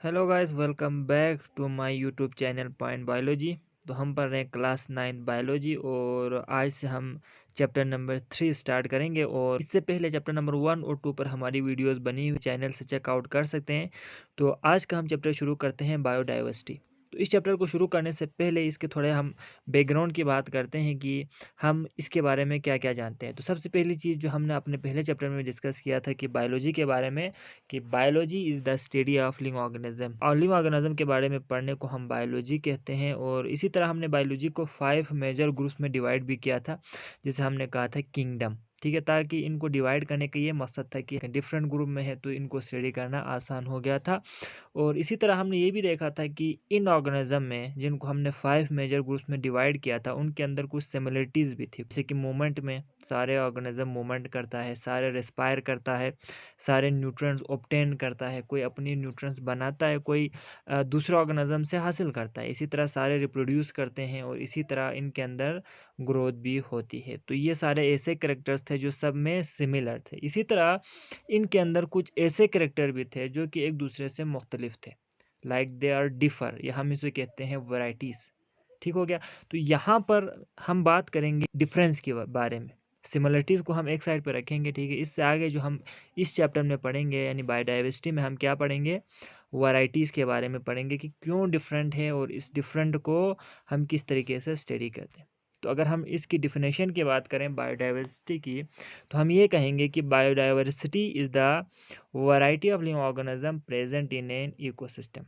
Hello guys, welcome back to my YouTube channel point biology. तो हम पढ़ रहे हैं क्लास 9 बायोलॉजी और आज से हम चैप्टर नंबर 3 स्टार्ट करेंगे। और इससे पहले चैप्टर नंबर 1 और 2 पर हमारी वीडियोस बनी हुई, चैनल से चेकआउट कर सकते हैं। तो आज का हम चैप्टर शुरू करते हैं बायोडाइवर्सिटी। तो इस चैप्टर को शुरू करने से पहले इसके थोड़े हम बैकग्राउंड की बात करते हैं कि हम इसके बारे में क्या क्या जानते हैं। तो सबसे पहली चीज़ जो हमने अपने पहले चैप्टर में डिस्कस किया था कि बायोलॉजी के बारे में, कि biology is the study of living organism, और लिविंग ऑर्गेनिज्म के बारे में पढ़ने को हम बायोलॉजी कहते हैं। और इसी तरह हमने बायोलॉजी को 5 मेजर ग्रुप्स में डिवाइड भी किया था, जिसे हमने कहा था किंगडम। ठीक है, ताकि इनको डिवाइड करने का ये मकसद था कि डिफरेंट ग्रुप में है तो इनको स्टडी करना आसान हो गया था। और इसी तरह हमने ये भी देखा था कि इन ऑर्गेनिज्म में, जिनको हमने 5 मेजर ग्रुप्स में डिवाइड किया था, उनके अंदर कुछ सिमिलरिटीज़ भी थी। जैसे कि मूवमेंट में सारे ऑर्गेनिज्म मूवमेंट करता है, सारे रेस्पायर करता है, सारे न्यूट्रिएंट्स ऑब्टेन करता है, कोई अपनी न्यूट्रिएंट्स बनाता है, कोई दूसरे ऑर्गेनिज्म से हासिल करता है। इसी तरह सारे रिप्रोड्यूस करते हैं और इसी तरह इनके अंदर ग्रोथ भी होती है। तो ये सारे ऐसे कैरेक्टर्स थे जो सब में सिमिलर थे। इसी तरह इनके अंदर कुछ ऐसे कैरेक्टर भी थे जो कि एक दूसरे से मुख्तलिफ थे, लाइक दे आर डिफर, या हम इसे कहते हैं वैराइटीज़। ठीक हो गया। तो यहाँ पर हम बात करेंगे डिफरेंस के बारे में, सिमिलरिटीज़ को हम एक साइड पर रखेंगे। ठीक है, इससे आगे जो हम इस चैप्टर में पढ़ेंगे यानी बायोडाइवर्सिटी में, हम क्या पढ़ेंगे, वैराइटीज़ के बारे में पढ़ेंगे कि क्यों डिफरेंट है और इस डिफरेंट को हम किस तरीके से स्टडी करते हैं। तो अगर हम इसकी डिफिनेशन की बात करें बायोडाइवर्सिटी की, तो हम ये कहेंगे कि biodiversity is the variety of living organism present in an ecosystem.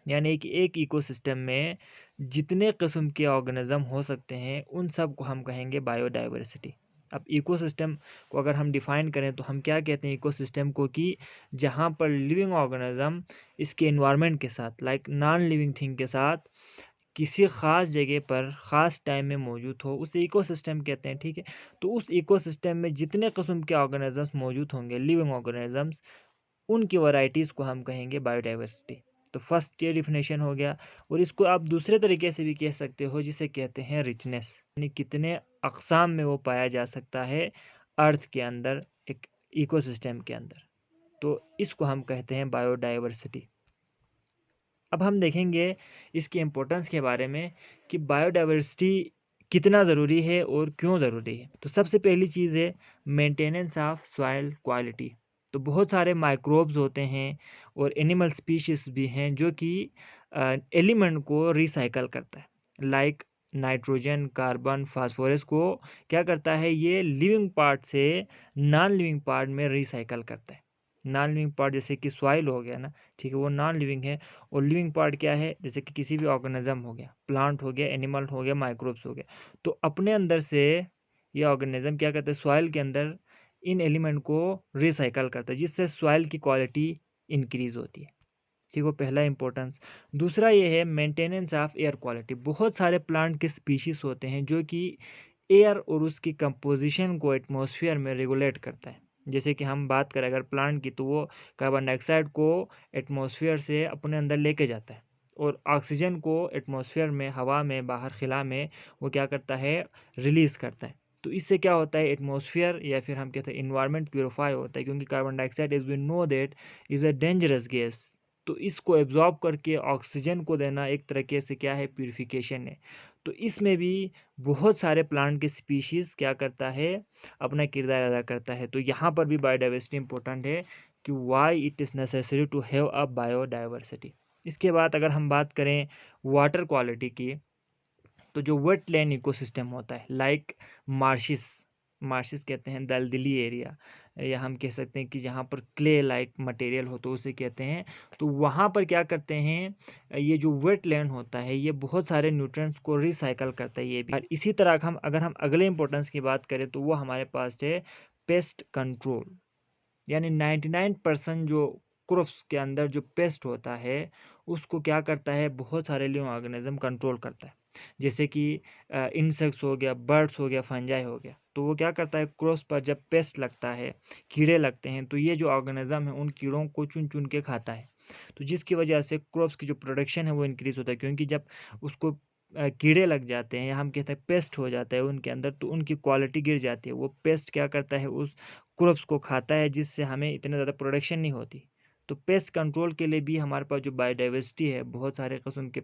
यानी कि एक इकोसिस्टम में जितने किस्म के ऑर्गेनिज्म हो सकते हैं उन सब को हम कहेंगे बायोडाइवर्सिटी। अब इकोसिस्टम को अगर हम डिफाइन करें तो हम क्या कहते हैं इकोसिस्टम को, कि जहाँ पर लिविंग ऑर्गेनिज्म इसके एनवायरनमेंट के साथ, लाइक नॉन लिविंग थिंग के साथ, किसी ख़ास जगह पर ख़ास टाइम में मौजूद हो, उसे इकोसिस्टम कहते हैं। ठीक है, तो उस इकोसिस्टम में जितने किस्म के ऑर्गेनिजम्स मौजूद होंगे, लिविंग ऑर्गेनिजम्स, उनकी वैरायटीज़ को हम कहेंगे बायोडाइवर्सिटी। तो फर्स्ट ये डिफिनेशन हो गया। और इसको आप दूसरे तरीके से भी कह सकते हो, जिसे कहते हैं रिचनेस, यानी कितने अक़साम में वो पाया जा सकता है अर्थ के अंदर, एक इकोसिस्टम के अंदर। तो इसको हम कहते हैं बायोडाइवर्सिटी। अब हम देखेंगे इसकी इम्पोर्टेंस के बारे में कि बायोडाइवर्सिटी कितना ज़रूरी है और क्यों ज़रूरी है। तो सबसे पहली चीज़ है मेंटेनेंस ऑफ सॉइल क्वालिटी। तो बहुत सारे माइक्रोब्स होते हैं और एनिमल स्पीशीज़ भी हैं जो कि एलिमेंट को रिसाइकल करता है, लाइक नाइट्रोजन, कार्बन, फास्फोरस को क्या करता है, ये लिविंग पार्ट से नॉन लिविंग पार्ट में रिसाइकल करता है। नॉन लिविंग पार्ट जैसे कि सॉइल हो गया ना, ठीक है, वो नॉन लिविंग है। और लिविंग पार्ट क्या है, जैसे कि किसी भी ऑर्गेनिज्म हो गया, प्लांट हो गया, एनिमल हो गया, माइक्रोब्स हो गया। तो अपने अंदर से ये ऑर्गेनिज्म क्या करता है, सॉइल के अंदर इन एलिमेंट को रिसाइकल करता है, जिससे सॉइल की क्वालिटी इंक्रीज होती है। ठीक, वो पहला इंपॉर्टेंस। दूसरा ये है मेंटेनेंस ऑफ एयर क्वालिटी। बहुत सारे प्लांट के स्पीशीज होते हैं जो कि एयर और उसकी कंपोजिशन को एटमॉस्फेयर में रेगुलेट करता है। जैसे कि हम बात करें अगर प्लांट की, तो वो कार्बन डाइऑक्साइड को एटमॉस्फेयर से अपने अंदर लेके जाता है और ऑक्सीजन को एटमॉस्फेयर में, हवा में, बाहर खिला में वो क्या करता है, रिलीज़ करता है। तो इससे क्या होता है, एटमॉस्फेयर या फिर हम कहते हैं इन्वायरमेंट प्योरीफाई होता है, क्योंकि carbon dioxide is we know that is a dangerous gas. तो इसको एब्जॉर्ब करके ऑक्सीजन को देना एक तरीके से क्या है, प्यूरिफिकेशन है। तो इसमें भी बहुत सारे प्लांट के स्पीशीज़ क्या करता है, अपना किरदार अदा करता है। तो यहाँ पर भी बायोडाइवर्सिटी इंपॉर्टेंट है कि why it is necessary to have a biodiversity. इसके बाद अगर हम बात करें वाटर क्वालिटी की, तो जो वेटलैंड इकोसिस्टम होता है, लाइक मार्शिस, मार्शिस कहते हैं दलदली एरिया, या हम कह सकते हैं कि जहाँ पर क्ले लाइक मटेरियल हो तो उसे कहते हैं। तो वहाँ पर क्या करते हैं, ये जो वेटलैंड होता है ये बहुत सारे न्यूट्रिएंट्स को रिसाइकल करता है ये भी। और इसी तरह हम अगर हम अगले इंपॉर्टेंस की बात करें तो वो हमारे पास है पेस्ट कंट्रोल। यानी 99% जो क्रॉप्स के अंदर जो पेस्ट होता है उसको क्या करता है, बहुत सारे लिविंग ऑर्गेनिज्म कंट्रोल करता है। जैसे कि इंसेक्ट्स हो गया, बर्ड्स हो गया, फंजाई हो गया। तो वो क्या करता है, क्रॉप्स पर जब पेस्ट लगता है, कीड़े लगते हैं, तो ये जो ऑर्गेनिज्म है उन कीड़ों को चुन चुन के खाता है। तो जिसकी वजह से क्रॉप्स की जो प्रोडक्शन है वो इंक्रीज होता है, क्योंकि जब उसको कीड़े लग जाते हैं या हम कहते हैं पेस्ट हो जाता है उनके अंदर, तो उनकी क्वालिटी गिर जाती है। वो पेस्ट क्या करता है, उस क्रॉप्स को खाता है, जिससे हमें इतनी ज़्यादा प्रोडक्शन नहीं होती। तो पेस्ट कंट्रोल के लिए भी हमारे पास जो बायोडाइवर्सिटी है, बहुत सारे किस्म के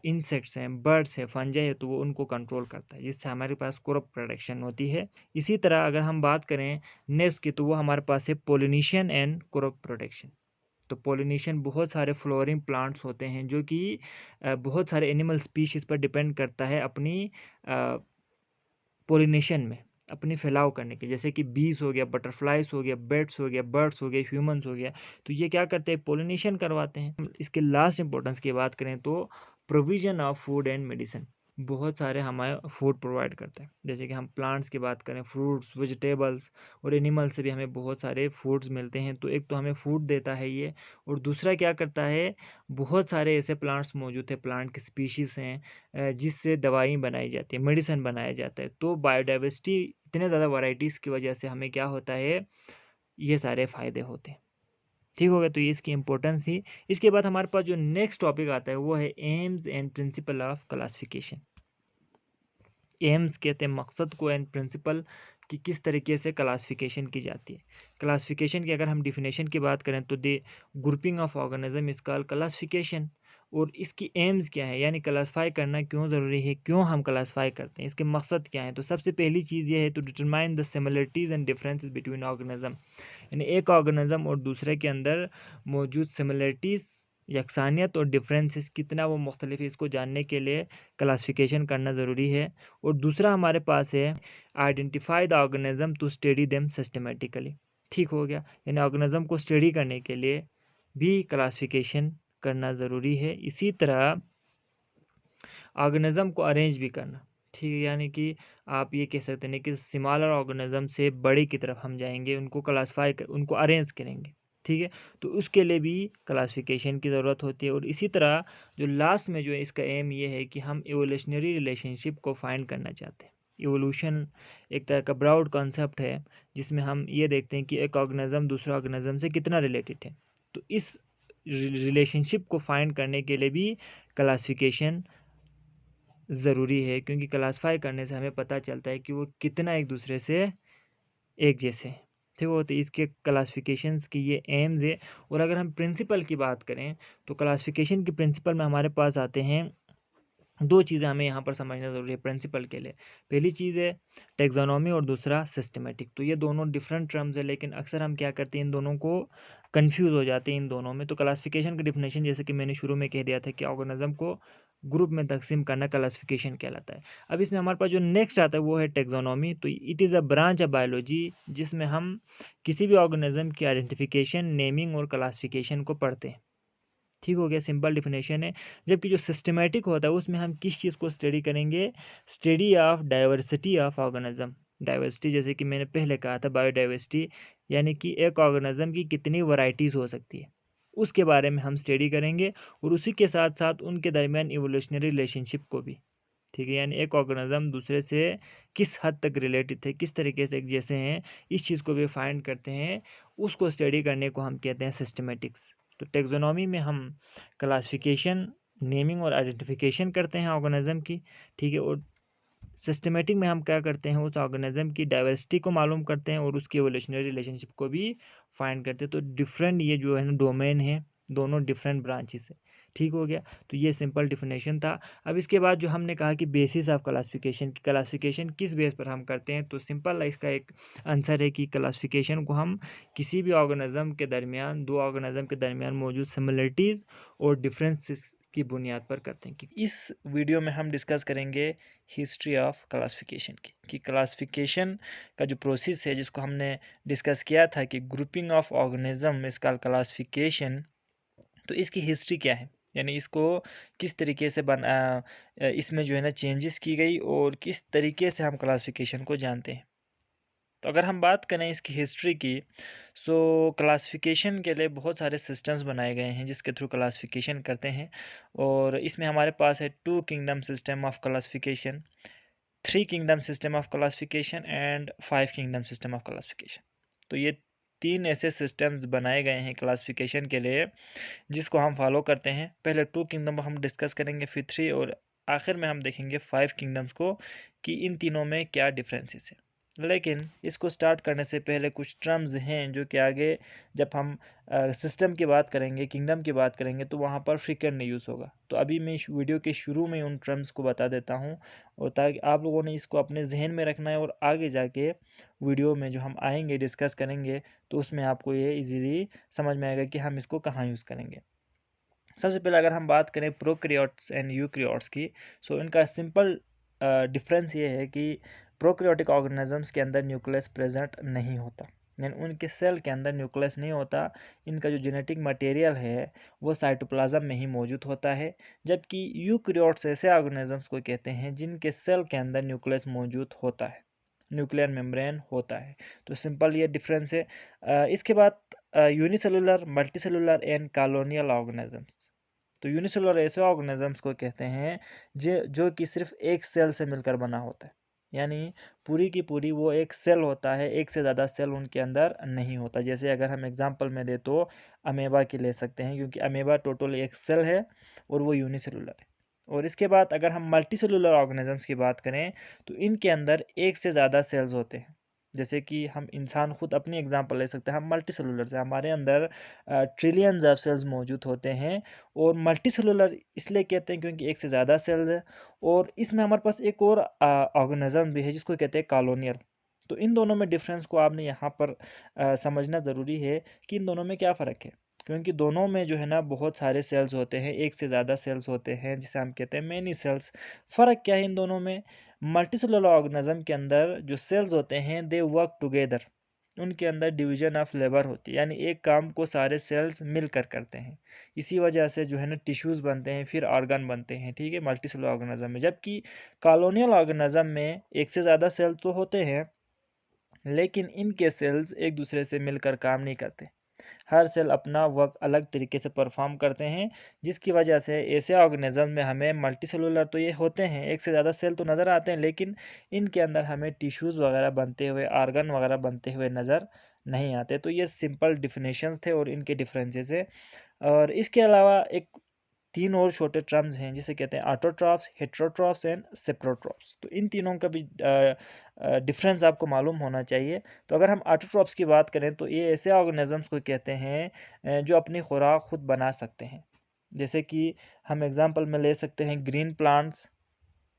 इंसेक्ट्स हैं, बर्ड्स हैं, फंजाई है, तो वो उनको कंट्रोल करता है, जिससे हमारे पास क्रॉप प्रोडक्शन होती है। इसी तरह अगर हम बात करें नेक्स्ट की, तो वो हमारे पास है पोलिनेशन एंड क्रॉप प्रोडक्शन। तो पोलिनेशन बहुत सारे फ्लोरिंग प्लांट्स होते हैं जो कि बहुत सारे एनिमल स्पीशीज़ पर डिपेंड करता है अपनी पोलिनेशन में, अपनी फैलाव करने के, जैसे कि बीज हो गया, बटरफ्लाइज हो गया, बेट्स हो गया, बर्ड्स हो गए, ह्यूमंस हो गया। तो ये क्या करते हैं, पोलिनेशन करवाते हैं। इसके लास्ट इंपॉर्टेंस की बात करें तो provision of food and medicine, बहुत सारे हमें फूड प्रोवाइड करते हैं। जैसे कि हम प्लांट्स की बात करें, फ्रूट्स, वेजिटेबल्स और एनिमल से भी हमें बहुत सारे फूड्स मिलते हैं। तो एक तो हमें फूड देता है ये, और दूसरा क्या करता है, बहुत सारे ऐसे प्लांट्स मौजूद है, प्लांट की स्पीशीज़ हैं जिससे दवाई बनाई जाती है, मेडिसिन बनाया जाता है। तो बायोडाइवर्सिटी इतने ज़्यादा वैराइटीज़ की वजह से हमें क्या होता है, ये सारे फ़ायदे होते हैं। ठीक हो गया, तो ये इसकी इंपॉर्टेंस थी। इसके बाद हमारे पास जो नेक्स्ट टॉपिक आता है वो है AIIMS and principle of classification. AIIMS कहते हैं मकसद को, एंड प्रिंसिपल कि किस तरीके से क्लासिफिकेशन की जाती है। क्लासिफिकेशन की अगर हम डिफिनेशन की बात करें तो the grouping of organism is called classification. और इसकी एम्स क्या है, यानी क्लासीफाई करना क्यों ज़रूरी है, क्यों हम क्लासीफाई करते हैं, इसके मकसद क्या है। तो सबसे पहली चीज़ ये है to determine the similarities and differences between organism, यानी एक ऑर्गेनिज्म और दूसरे के अंदर मौजूद सिमिलरिटीज़, यकसानियत और डिफरेंसेस कितना वो मुख्तलिफ है, इसको जानने के लिए क्लासिफिकेशन करना ज़रूरी है। और दूसरा हमारे पास है identify the organism to study them systematically. ठीक हो गया, यानी ऑर्गेनिज्म को स्टडी करने के लिए भी क्लासिफिकेशन करना ज़रूरी है। इसी तरह ऑर्गेनिज्म को अरेंज भी करना, ठीक है, यानी कि आप ये कह सकते हैं कि स्मॉलर ऑर्गेनिज्म से बड़े की तरफ हम जाएंगे, उनको क्लासीफाई कर, उनको अरेंज करेंगे। ठीक है, तो उसके लिए भी क्लासिफिकेशन की ज़रूरत होती है। और इसी तरह जो लास्ट में जो है, इसका एम ये है कि हम एवोल्यूशनरी रिलेशनशिप को फाइंड करना चाहते हैं। एवोल्यूशन एक तरह का ब्रॉड कॉन्सेप्ट है, जिसमें हम ये देखते हैं कि एक ऑर्गेनिज्म दूसरे ऑर्गेनिज्म से कितना रिलेटेड है। तो इस रिलेशनशिप को फाइंड करने के लिए भी क्लासिफिकेशन ज़रूरी है, क्योंकि क्लासीफाई करने से हमें पता चलता है कि वो कितना एक दूसरे से एक जैसे हैं। ठीक हो, तो इसके क्लासिफिकेशंस की ये एम्स है। और अगर हम प्रिंसिपल की बात करें तो क्लासिफिकेशन के प्रिंसिपल में हमारे पास आते हैं, दो चीज़ें हमें यहाँ पर समझना ज़रूरी है प्रिंसिपल के लिए। पहली चीज़ है टेक्सोनॉमी और दूसरा सिस्टमेटिक। तो ये दोनों डिफरेंट टर्म्स है, लेकिन अक्सर हम क्या करते हैं, इन दोनों को कंफ्यूज हो जाते हैं इन दोनों में। तो क्लासिफिकेशन की डिफिनेशन जैसे कि मैंने शुरू में कह दिया था कि ऑर्गेनिज्म को ग्रुप में तकसीम करना क्लासिफिकेशन कहलाता है। अब इसमें हमारे पास जो नेक्स्ट आता है वो है टेक्सोनॉमी। तो it is a branch of biology जिसमें हम किसी भी ऑर्गेनिज्म की आइडेंटिफिकेशन, नेमिंग और क्लासिफिकेशन को पढ़ते हैं। ठीक हो गया, सिंपल डिफिनेशन है। जबकि जो सिस्टमेटिक होता है उसमें हम किस चीज़ को स्टडी करेंगे, study of diversity of organism. Diversity जैसे कि मैंने पहले कहा था, बायोडाइवर्सिटी, यानी कि एक ऑर्गेनिज्म की कितनी वैरायटीज़ हो सकती है, उसके बारे में हम स्टडी करेंगे। और उसी के साथ साथ उनके दरमियान इवोल्यूशनरी रिलेशनशिप को भी। ठीक है, यानी एक ऑर्गेनिज्म दूसरे से किस हद तक रिलेटेड है, किस तरीके से एक जैसे हैं, इस चीज़ को भी फाइंड करते हैं। उसको स्टडी करने को हम कहते हैं सिस्टमेटिक्स। तो टेक्सोनॉमी में हम क्लासिफिकेशन, नेमिंग और आइडेंटिफिकेशन करते हैं ऑर्गेनिज्म की। ठीक है, और सिस्टमेटिक में हम क्या करते हैं, उस ऑर्गेनिज्म की डाइवर्सिटी को मालूम करते हैं और उसकी एवोल्यूशनरी रिलेशनशिप को भी फाइंड करते हैं। तो डिफरेंट ये जो है ना डोमेन है, दोनों डिफरेंट ब्रांचेस है। ठीक हो गया, तो ये सिंपल डिफिनेशन था। अब इसके बाद जो हमने कहा कि बेसिस ऑफ क्लासिफिकेशन, की क्लासिफिकेशन किस बेस पर हम करते हैं, तो सिंपल इसका एक आंसर है कि क्लासिफिकेशन को हम किसी भी ऑर्गेनिज्म के दरमियान, दो ऑर्गेनिज्म के दरमियान मौजूद सिमिलरिटीज़ और डिफरेंसेस की बुनियाद पर करते हैं। कि इस वीडियो में हम डिस्कस करेंगे हिस्ट्री ऑफ क्लासिफिकेशन की, कि क्लासिफिकेशन का जो प्रोसेस है जिसको हमने डिस्कस किया था कि grouping of organism is called classification. तो इसकी हिस्ट्री क्या है, यानी इसको किस तरीके से इसमें जो है ना चेंजेस की गई और किस तरीके से हम क्लासिफिकेशन को जानते हैं। तो अगर हम बात करें इसकी हिस्ट्री की, सो क्लासिफिकेशन के लिए बहुत सारे सिस्टम्स बनाए गए हैं जिसके थ्रू क्लासिफिकेशन करते हैं। और इसमें हमारे पास है 2 kingdom system of classification, 3 kingdom system of classification and 5 kingdom system of classification. तो ये 3 ऐसे सिस्टम्स बनाए गए हैं क्लासिफिकेशन के लिए जिसको हम फॉलो करते हैं। पहले 2 किंगडम हम डिस्कस करेंगे, फिर 3, और आखिर में हम देखेंगे 5 किंगडम्स को कि इन तीनों में क्या डिफरेंसेस है। लेकिन इसको स्टार्ट करने से पहले कुछ टर्म्स हैं जो कि आगे जब हम सिस्टम की बात करेंगे, किंगडम की बात करेंगे, तो वहाँ पर फ्रीक्वेंटली यूज़ होगा। तो अभी मैं इस वीडियो के शुरू में उन टर्म्स को बता देता हूँ, और ताकि आप लोगों ने इसको अपने जहन में रखना है, और आगे जाके वीडियो में जो हम आएंगे डिस्कस करेंगे तो उसमें आपको ये इजीली समझ में आएगा कि हम इसको कहाँ यूज़ करेंगे। सबसे पहले अगर हम बात करें प्रोकैरियोट्स एंड यूकैरियोट्स की, सो इनका सिंपल डिफरेंस ये है कि प्रोकैरियोटिक ऑर्गेनिजम्स के अंदर न्यूक्लियस प्रेजेंट नहीं होता, यानी उनके सेल के अंदर न्यूक्लियस नहीं होता। इनका जो जेनेटिक मटेरियल है वो साइटोप्लाज्म में ही मौजूद होता है। जबकि यूकैरियोट्स ऐसे ऑर्गेनिजम्स को कहते हैं जिनके सेल के अंदर न्यूक्लियस मौजूद होता है, न्यूक्लियर मेम्ब्रेन होता है। तो सिंपल ये डिफरेंस है। इसके बाद unicellular, multicellular and colonial organisms. तो यूनिसेलुलर ऐसे ऑर्गेनिजम्स को कहते हैं जो कि सिर्फ एक सेल से मिलकर बना होता है, यानी पूरी की पूरी वो एक सेल होता है, एक से ज़्यादा सेल उनके अंदर नहीं होता। जैसे अगर हम एग्जांपल में दे तो अमेबा की ले सकते हैं, क्योंकि अमेबा टोटल एक सेल है और वो यूनिसेलुलर है। और इसके बाद अगर हम मल्टीसेलुलर ऑर्गेनिजम्स की बात करें तो इनके अंदर एक से ज़्यादा सेल्स होते हैं। जैसे कि हम इंसान खुद अपनी एग्जांपल ले सकते हैं, हम मल्टी सेलुलर से, हमारे अंदर ट्रिलियंस ऑफ सेल्स मौजूद होते हैं। और मल्टी सेलुलर इसलिए कहते हैं क्योंकि एक से ज़्यादा सेल्स है, और इसमें हमारे पास एक और ऑर्गेनिज्म भी है जिसको कहते हैं कॉलोनियल। तो इन दोनों में डिफरेंस को आपने यहाँ पर समझना ज़रूरी है कि इन दोनों में क्या फ़र्क है, क्योंकि दोनों में जो है ना बहुत सारे सेल्स होते हैं, एक से ज़्यादा सेल्स होते हैं जिसे हम कहते हैं मैनी सेल्स। फ़र्क क्या है इन दोनों में? मल्टीसेलुलर ऑर्गेनिज्म के अंदर जो सेल्स होते हैं दे वर्क टुगेदर, उनके अंदर डिवीजन ऑफ लेबर होती है, यानी एक काम को सारे सेल्स मिलकर करते हैं। इसी वजह से जो है ना टिश्यूज़ बनते हैं, फिर ऑर्गन बनते हैं, ठीक है, मल्टीसेलुलर ऑर्गेनिज्म में। जबकि कॉलोनियल ऑर्गेनिज्म में एक से ज़्यादा सेल तो होते हैं, लेकिन इनके सेल्स एक दूसरे से मिलकर काम नहीं करते। हर सेल अपना वर्क अलग तरीके से परफॉर्म करते हैं, जिसकी वजह से ऐसे ऑर्गेनिज्म में हमें मल्टीसेलुलर तो ये होते हैं, एक से ज़्यादा सेल तो नज़र आते हैं, लेकिन इनके अंदर हमें टिश्यूज़ वगैरह बनते हुए, ऑर्गन वगैरह बनते हुए नज़र नहीं आते। तो ये सिंपल डिफिनेशंस थे और इनके डिफरेंसेस है। और इसके अलावा एक 3 और छोटे टर्म्स हैं जिसे कहते हैं ऑटोट्रॉफ्स, हेटेरोट्रॉफ्स एंड सेप्रोट्रॉफ्स। तो इन तीनों का भी डिफरेंस आपको मालूम होना चाहिए। तो अगर हम ऑटोट्रॉफ्स की बात करें तो ये ऐसे ऑर्गेनिजम्स को कहते हैं जो अपनी खुराक खुद बना सकते हैं। जैसे कि हम एग्जांपल में ले सकते हैं green plants,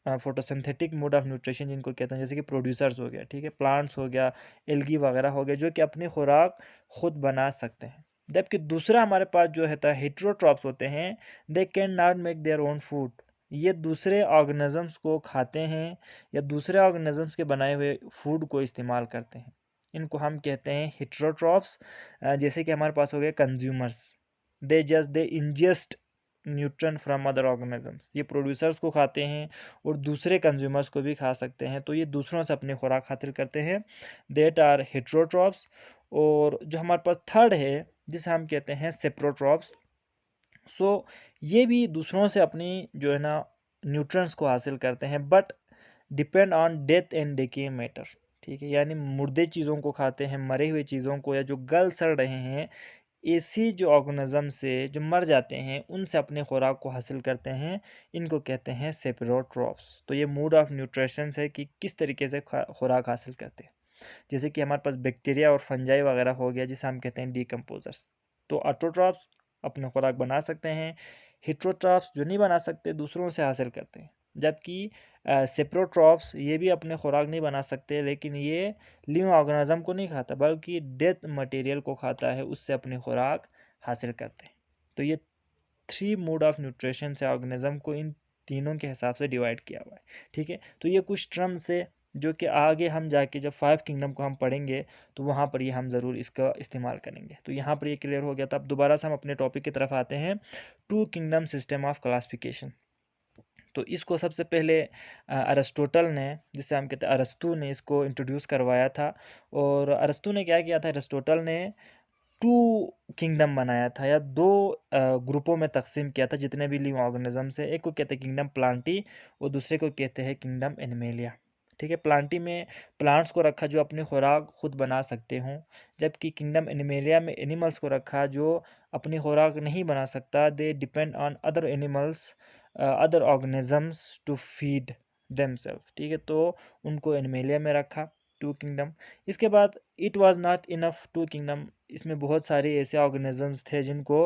photosynthetic mode of nutrition जिनको कहते हैं, जैसे कि प्रोड्यूसर्स हो गया, ठीक है, प्लांट्स हो गया, एल्गी वगैरह हो गया, जो कि अपनी खुराक खुद बना सकते हैं। जबकि दूसरा हमारे पास जो है हेटेरोट्रॉफ्स होते हैं, they can not make their own food. ये दूसरे ऑर्गेनिजम्स को खाते हैं या दूसरे ऑर्गेनिजम्स के बनाए हुए फूड को इस्तेमाल करते हैं। इनको हम कहते हैं हेटेरोट्रॉफ्स। जैसे कि हमारे पास हो गए consumers, they ingest nutrient from other organisms. ये प्रोड्यूसर्स को खाते हैं और दूसरे कंज्यूमर्स को भी खा सकते हैं, तो ये दूसरों से अपनी खुराक हासिल करते हैं, देट आर हेटेरोट्रॉफ्स। और जो हमारे पास थर्ड है जिसे हम कहते हैं सेप्रोट्रॉफ्स, सो ये भी दूसरों से अपनी जो है ना न्यूट्रंस को हासिल करते हैं, but depend on death and decay matter, ठीक है, यानी मुर्दे चीज़ों को खाते हैं, मरे हुए चीज़ों को, या जो गल सड़ रहे हैं, ऐसी जो ऑर्गेनिज्म से जो मर जाते हैं उनसे अपने खुराक को हासिल करते हैं। इनको कहते हैं सेप्रोट्रॉफ्स। तो ये मूड ऑफ न्यूट्रिशन है कि किस तरीके से खुराक हासिल करते हैं। जैसे कि हमारे पास बैक्टीरिया और फंजाई वगैरह हो गया जिसे हम कहते हैं डीकम्पोजर्स। तो ऑटोट्रॉफ्स अपने खुराक बना सकते हैं, हेटेरोट्रॉफ्स जो नहीं बना सकते दूसरों से हासिल करते हैं। जबकि सेप्रोट्रॉफ्स ये भी अपने खुराक नहीं बना सकते, लेकिन ये लिविंग ऑर्गेनिज्म को नहीं खाता बल्कि डेथ मटेरियल को खाता है, उससे अपनी खुराक हासिल करते हैं। तो ये 3 मोड ऑफ न्यूट्रिशन से ऑर्गेनिज्म को इन तीनों के हिसाब से डिवाइड किया हुआ है, ठीक है। तो ये कुछ टर्म्स है जो कि आगे हम जाके जब 5 किंगडम को हम पढ़ेंगे तो वहाँ पर ये हम ज़रूर इसका इस्तेमाल करेंगे। तो यहाँ पर ये क्लियर हो गया था। अब दोबारा से हम अपने टॉपिक की तरफ आते हैं, 2 किंगडम सिस्टम ऑफ क्लासिफिकेशन। तो इसको सबसे पहले अरिस्टोटल ने, जिसे हम कहते हैं अरस्तू ने, इसको इंट्रोड्यूस करवाया था। और अरस्तू ने क्या किया था, अरिस्टोटल ने 2 किंगडम बनाया था, या 2 ग्रुपों में तकसीम किया था जितने भी लिविंग ऑर्गेनिजम्स है। एक को कहते हैं किंगडम प्लांटी और दूसरे को कहते हैं किंगडम एनिमेलिया, ठीक है। प्लांटी में प्लांट्स को रखा जो अपनी खुराक खुद बना सकते हों, जबकि किंगडम एनिमेलिया में एनिमल्स को रखा जो अपनी खुराक नहीं बना सकता, they depend on other animals, other organisms to feed themself, ठीक है। तो उनको एनिमेलिया में रखा। Two kingdom. इसके बाद it was not enough two kingdom, इसमें बहुत सारे ऐसे ऑर्गेनिजम्स थे जिनको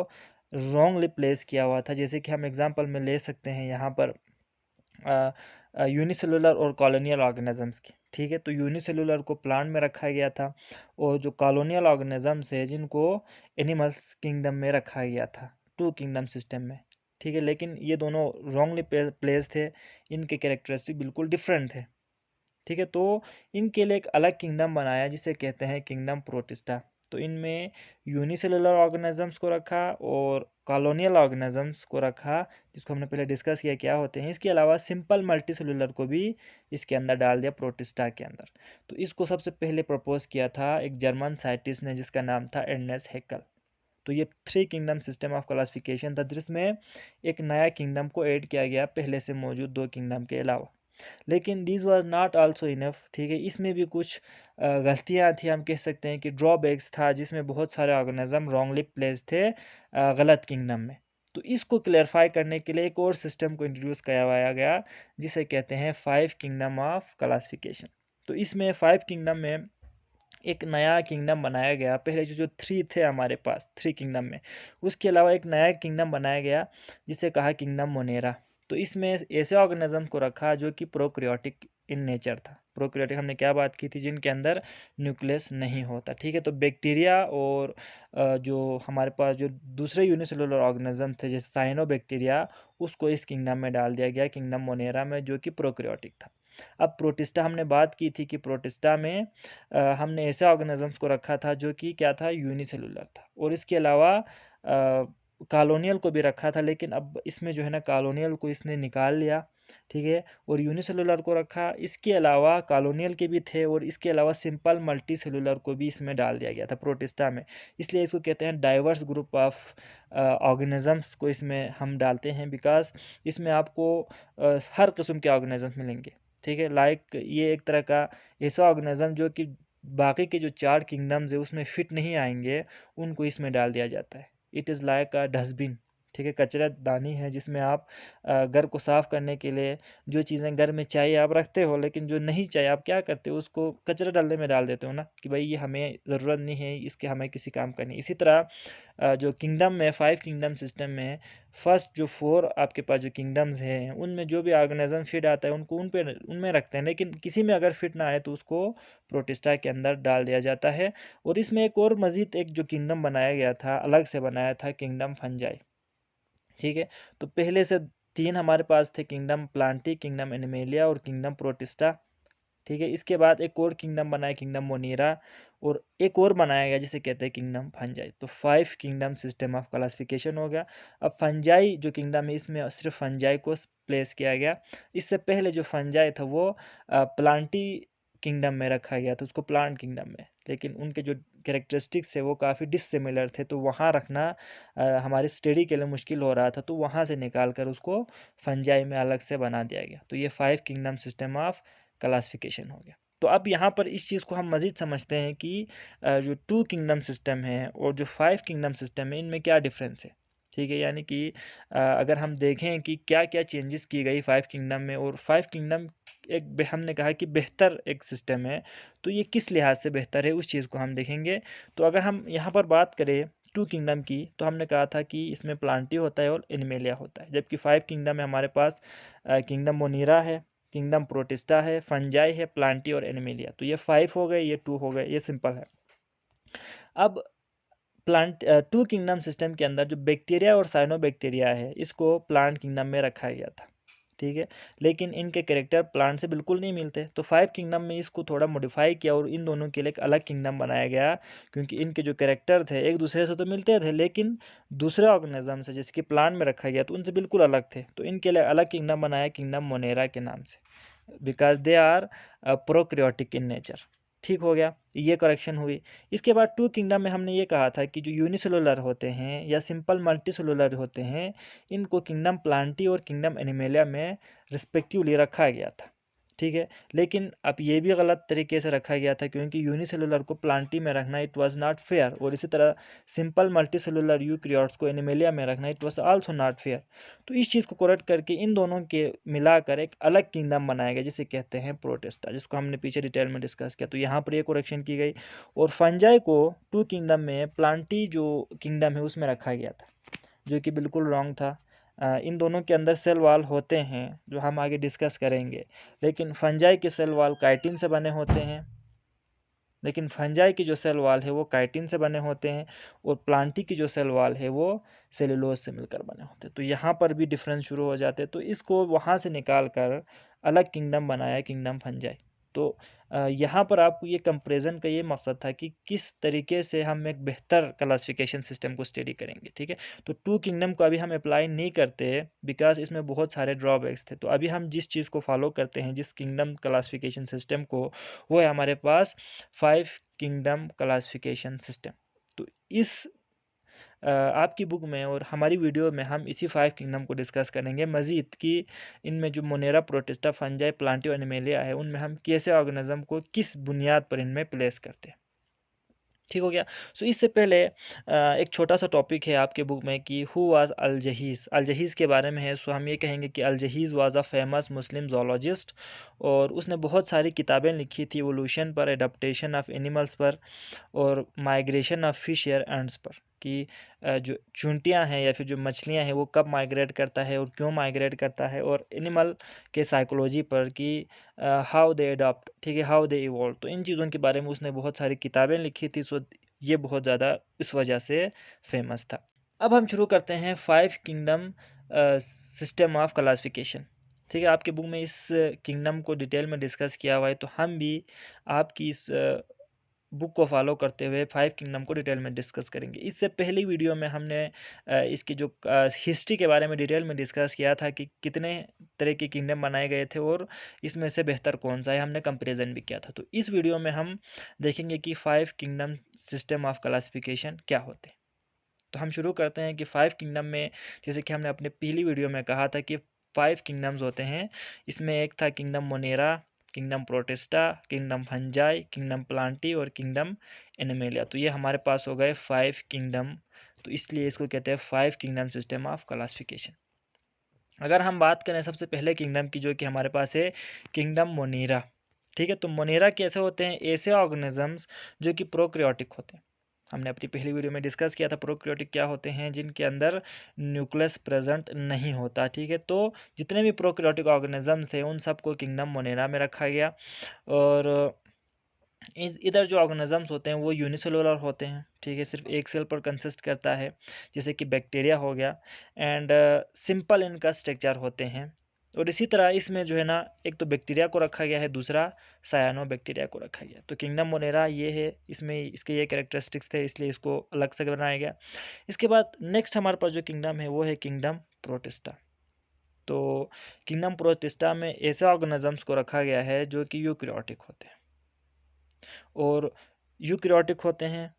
रॉन्गली प्लेस किया हुआ था। जैसे कि हम एग्जांपल में ले सकते हैं यहाँ पर यूनिसेलुलर और कॉलोनियल ऑर्गेनिजम्स की। ठीक है, तो यूनिसेलुलर को प्लांट में रखा गया था और जो कॉलोनियल ऑर्गेनिजम्स है जिनको एनिमल्स किंगडम में रखा गया था, टू किंगडम सिस्टम में। ठीक है, लेकिन ये दोनों रॉन्गली प्लेस थे, इनके कैरेक्टरिस्टिक बिल्कुल डिफरेंट थे। ठीक है, तो इनके लिए एक अलग किंगडम बनाया जिसे कहते हैं किंगडम प्रोटिस्टा। तो इनमें यूनिसेलुलर ऑर्गेनिजम्स को रखा और कॉलोनियल ऑर्गेनिजम्स को रखा, जिसको हमने पहले डिस्कस किया क्या होते हैं। इसके अलावा सिंपल मल्टीसेलुलर को भी इसके अंदर डाल दिया प्रोटिस्टा के अंदर। तो इसको सबसे पहले प्रपोज किया था एक जर्मन साइंटिस्ट ने जिसका नाम था एर्नेस्ट हैक्ल। तो ये 3 किंगडम सिस्टम ऑफ क्लासिफिकेशन था जिसमें एक नया किंगडम को ऐड किया गया पहले से मौजूद 2 किंगडम के अलावा। लेकिन this was not also enough. ठीक है, इसमें भी कुछ गलतियां थी, हम कह सकते हैं कि ड्रॉबैक्स था, जिसमें बहुत सारे ऑर्गेनिज्म रॉन्गली प्लेस थे गलत किंगडम में। तो इसको क्लेरिफाई करने के लिए एक और सिस्टम को इंट्रोड्यूस करवाया गया जिसे कहते हैं 5 किंगडम ऑफ क्लासिफिकेशन। तो इसमें 5 किंगडम में एक नया किंगडम बनाया गया। पहले जो 3 थे हमारे पास 3 किंगडम में, उसके अलावा एक नया किंगडम बनाया गया जिसे कहा किंगडम मोनेरा। तो इसमें ऐसे ऑर्गेनिज्म को रखा जो कि प्रोक्रियोटिक इन नेचर था। प्रोक्रियोटिक हमने क्या बात की थी, जिनके अंदर न्यूक्लियस नहीं होता। ठीक है, तो बैक्टीरिया और जो हमारे पास जो दूसरे यूनिसेलुलर ऑर्गेनिज्म थे जैसे साइनोबैक्टीरिया, उसको इस किंगडम में डाल दिया गया किंगडम मोनेरा में, जो कि प्रोक्रियोटिक था। अब प्रोटिस्टा हमने बात की थी कि प्रोटिस्टा में हमने ऐसे ऑर्गेनिजम्स को रखा था जो कि क्या था, यूनिसेलुलर था। और इसके अलावा कॉलोनियल को भी रखा था, लेकिन अब इसमें जो है ना कॉलोनियल को इसने निकाल लिया। ठीक है, और यूनिसेलुलर को रखा। इसके अलावा कॉलोनियल के भी थे और इसके अलावा सिंपल मल्टी सेलुलर को भी इसमें डाल दिया गया था प्रोटिस्टा में। इसलिए इसको कहते हैं डाइवर्स ग्रुप ऑफ ऑर्गेनिजम्स को इसमें हम डालते हैं, बिकॉज इसमें आपको हर किस्म के ऑर्गेनिजम्स मिलेंगे। ठीक है, लाइक ये एक तरह का ऐसा ऑर्गेनिज्म जो कि बाकी के जो 4 किंगडम्स है उसमें फिट नहीं आएंगे, उनको इसमें डाल दिया जाता है। It is like a dustbin. ठीक है, कचरा दानी है जिसमें आप घर को साफ़ करने के लिए जो चीज़ें घर में चाहिए आप रखते हो, लेकिन जो नहीं चाहिए आप क्या करते हो, उसको कचरा डालने में डाल देते हो ना, कि भाई ये हमें ज़रूरत नहीं है, इसके हमें किसी काम का नहीं। इसी तरह जो किंगडम में 5 किंगडम सिस्टम में फर्स्ट जो 4 आपके पास जो किंगडम्स हैं उनमें जो भी ऑर्गेनिज्म फिट आता है उनको उनमें रखते हैं, लेकिन किसी में अगर फिट ना आए तो उसको प्रोटिस्टा के अंदर डाल दिया जाता है। और इसमें एक और मज़ीद एक जो किंगडम बनाया गया था, अलग से बनाया था, किंगडम फंजाई। ठीक है, तो पहले से 3 हमारे पास थे, किंगडम प्लांटी, किंगडम एनिमेलिया और किंगडम प्रोटिस्टा। ठीक है, इसके बाद एक और किंगडम बनाया किंगडम मोनीरा, और एक और बनाया गया जिसे कहते हैं किंगडम फंजाई। तो 5 किंगडम सिस्टम ऑफ क्लासिफिकेशन हो गया। अब फंजाई जो किंगडम है इसमें सिर्फ फंजाई को प्लेस किया गया। इससे पहले जो फंजाई था वो प्लांटी किंगडम में रखा गया था, उसको प्लांट किंगडम में, लेकिन उनके जो कैरेक्टरिस्टिक्स है वो काफ़ी डिससिमिलर थे, तो वहाँ रखना हमारी स्टडी के लिए मुश्किल हो रहा था, तो वहाँ से निकाल कर उसको फंजाई में अलग से बना दिया गया। तो ये 5 किंगडम सिस्टम ऑफ क्लासिफिकेशन हो गया। तो अब यहाँ पर इस चीज़ को हम मज़ीद समझते हैं कि जो 2 किंगडम सिस्टम है और जो 5 किंगडम सिस्टम है इनमें क्या डिफरेंस है। ठीक है, यानी कि अगर हम देखें कि क्या क्या चेंजेस की गई 5 किंगडम में, और 5 किंगडम हमने कहा कि बेहतर एक सिस्टम है, तो ये किस लिहाज से बेहतर है उस चीज़ को हम देखेंगे। तो अगर हम यहाँ पर बात करें 2 किंगडम की, तो हमने कहा था कि इसमें प्लांटी होता है और एनिमेलिया होता है, जबकि 5 किंगडम में हमारे पास किंगडम मोनीरा है, किंगडम प्रोटिस्टा है, फंजाई है, प्लांटी और एनिमेलिया। तो ये 5 हो गए, ये 2 हो गए, ये सिंपल है। अब 2 किंगडम सिस्टम के अंदर जो बैक्टीरिया और साइनोबैक्टीरिया है इसको प्लांट किंगडम में रखा गया था। ठीक है, लेकिन इनके कैरेक्टर प्लांट से बिल्कुल नहीं मिलते, तो 5 किंगडम में इसको थोड़ा मॉडिफाई किया और इन दोनों के लिए एक अलग किंगडम बनाया गया, क्योंकि इनके जो कैरेक्टर थे एक दूसरे से तो मिलते थे, लेकिन दूसरे ऑर्गेनिज्म से जैसे कि प्लांट में रखा गया तो उनसे बिल्कुल अलग थे। तो इनके लिए अलग किंगडम बनाया, किंगडम मोनेरा के नाम से, because they are prokaryotic in nature. ठीक हो गया, ये करेक्शन हुई। इसके बाद 2 किंगडम में हमने ये कहा था कि जो यूनिसेलुलर होते हैं या सिंपल मल्टीसेलुलर होते हैं, इनको किंगडम प्लांटी और किंगडम एनिमेलिया में रिस्पेक्टिवली रखा गया था। ठीक है। लेकिन अब ये भी गलत तरीके से रखा गया था, क्योंकि यूनिसेलुलर को प्लांटी में रखना इट वाज नॉट फेयर, और इसी तरह सिंपल मल्टीसेलुलर यूकैरियोट्स को एनिमेलिया में रखना it was also not fair. तो इस चीज़ को करेक्ट करके इन दोनों के मिलाकर एक अलग किंगडम बनाया गया, जिसे कहते हैं प्रोटिस्टा, जिसको हमने पीछे डिटेल में डिस्कस किया। तो यहाँ पर ये करेक्शन की गई, और फंजाई को टू किंगडम में प्लांटी जो किंगडम है उसमें रखा गया था, जो कि बिल्कुल रॉन्ग था। इन दोनों के अंदर सेल वॉल होते हैं, जो हम आगे डिस्कस करेंगे, लेकिन फंजाई के सेल वॉल काइटिन से बने होते हैं, लेकिन फंजाई की जो सेल वॉल है वो काइटिन से बने होते हैं, और प्लांटी की जो सेल वॉल है वो सेलुलोज से मिलकर बने होते हैं। तो यहाँ पर भी डिफरेंस शुरू हो जाते हैं। तो इसको वहाँ से निकाल कर अलग किंगडम बनाया, किंगडम फंजाई। तो यहाँ पर आपको ये कंपैरिजन का ये मकसद था कि किस तरीके से हम एक बेहतर क्लासिफिकेशन सिस्टम को स्टडी करेंगे, ठीक है। तो टू किंगडम को अभी हम अप्लाई नहीं करते बिकॉज इसमें बहुत सारे ड्रॉबैक्स थे। तो अभी हम जिस चीज़ को फॉलो करते हैं, जिस किंगडम क्लासिफिकेशन सिस्टम को, वो है हमारे पास 5 किंगडम क्लासिफिकेशन सिस्टम। तो इस आपकी बुक में और हमारी वीडियो में हम इसी 5 किंगडम को डिस्कस करेंगे मज़ीद, कि इनमें जो मोनेरा, प्रोटिस्टा, फंजाई, प्लांटी और एनिमेलिया है, उनमें हम कैसे ऑर्गेनिज्म को किस बुनियाद पर इनमें प्लेस करते हैं। ठीक हो गया। सो इससे पहले एक छोटा सा टॉपिक है आपके बुक में कि हु वाज अलजहीज़। अलजहीज़ के बारे में है। सो हम ये कहेंगे कि Al-Jahiz was a famous Muslim zoologist, और उसने बहुत सारी किताबें लिखी थी इवोल्यूशन पर, एडाप्टेशन ऑफ एनिमल्स पर, और migration of fish air ends पर, कि जो चूंटियाँ हैं या फिर जो मछलियाँ हैं वो कब माइग्रेट करता है और क्यों माइग्रेट करता है, और एनिमल के साइकोलॉजी पर कि हाउ दे अडॉप्ट, ठीक है, हाउ दे इवॉल्व। तो इन चीज़ों के बारे में उसने बहुत सारी किताबें लिखी थी। सो ये बहुत ज़्यादा इस वजह से फेमस था। अब हम शुरू करते हैं 5 किंगडम सिस्टम ऑफ क्लासिफिकेशन। ठीक है, आपके बुक में इस किंगडम को डिटेल में डिस्कस किया हुआ है, तो हम भी आपकी इस बुक को फॉलो करते हुए 5 किंगडम को डिटेल में डिस्कस करेंगे। इससे पहली वीडियो में हमने इसकी जो हिस्ट्री के बारे में डिटेल में डिस्कस किया था कि कितने तरह के किंगडम बनाए गए थे और इसमें से बेहतर कौन सा है, हमने कंपैरिजन भी किया था। तो इस वीडियो में हम देखेंगे कि 5 किंगडम सिस्टम ऑफ क्लासिफिकेशन क्या होते हैं। तो हम शुरू करते हैं कि 5 किंगडम में, जैसे कि हमने अपने पहली वीडियो में कहा था कि 5 किंगडम्स होते हैं। इसमें एक था kingdom Monera, kingdom protista, kingdom fungi, kingdom Plantae और किंगडम एनिमेलिया। तो ये हमारे पास हो गए 5 किंगडम। तो इसलिए इसको कहते हैं 5 किंगडम सिस्टम ऑफ क्लासिफिकेशन। अगर हम बात करें सबसे पहले किंगडम की, जो कि हमारे पास है किंगडम मोनेरा। ठीक है, तो मोनेरा कैसे होते हैं? ऐसे ऑर्गेनिजम्स जो कि प्रोक्रियोटिक होते हैं। हमने अपनी पहली वीडियो में डिस्कस किया था प्रोक्रियोटिक क्या होते हैं, जिनके अंदर न्यूक्लियस प्रेजेंट नहीं होता। ठीक है, तो जितने भी प्रोक्रियोटिक ऑर्गेनिजम्स थे उन सबको किंगडम मोनेरा में रखा गया। और इधर जो ऑर्गेनिजम्स होते हैं वो यूनिसेलुलर होते हैं। ठीक है, सिर्फ एक सेल पर कंसिस्ट करता है, जैसे कि बैक्टीरिया हो गया, एंड सिंपल इनका स्ट्रक्चर होते हैं। और इसी तरह इसमें जो है ना, एक तो बैक्टीरिया को रखा गया है, दूसरा सायानो बैक्टीरिया को रखा गया। तो किंगडम मोनेरा ये है, इसमें इसके ये कैरेक्टरिस्टिक्स थे, इसलिए इसको अलग से बनाया गया। इसके बाद नेक्स्ट हमारे पास जो किंगडम है वो है किंगडम प्रोटिस्टा। तो किंगडम प्रोटिस्टा में ऐसे ऑर्गेनिजम्स को रखा गया है जो कि यूकैरियोटिक होते हैं, और यूकैरियोटिक होते हैं।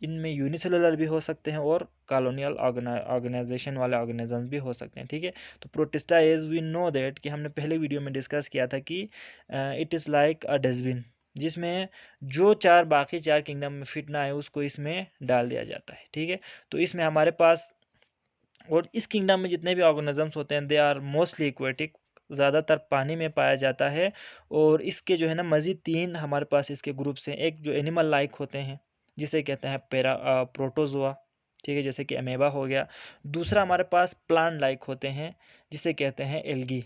इनमें यूनिसेलुलर भी हो सकते हैं और कॉलोनियल ऑर्गेनाइजेशन वाले ऑर्गेनिजम्स भी हो सकते हैं। ठीक है, तो Protista as we know that, कि हमने पहले वीडियो में डिस्कस किया था कि it is like a dustbin, जिसमें जो बाकी चार किंगडम में फिट ना है उसको इसमें डाल दिया जाता है। ठीक है, तो इसमें हमारे पास, और इस किंगडम में जितने भी ऑर्गेनिजम्स होते हैं दे आर मोस्टली एक्वेटिक, ज़्यादातर पानी में पाया जाता है। और इसके जो है ना मज़ीद 3 हमारे पास इसके ग्रुप्स हैं। एक जो एनिमल लाइक होते हैं, जिसे कहते हैं प्रोटोजोआ, ठीक है, जैसे कि अमेबा हो गया। दूसरा हमारे पास प्लांट लाइक होते हैं, जिसे कहते हैं एल्गी,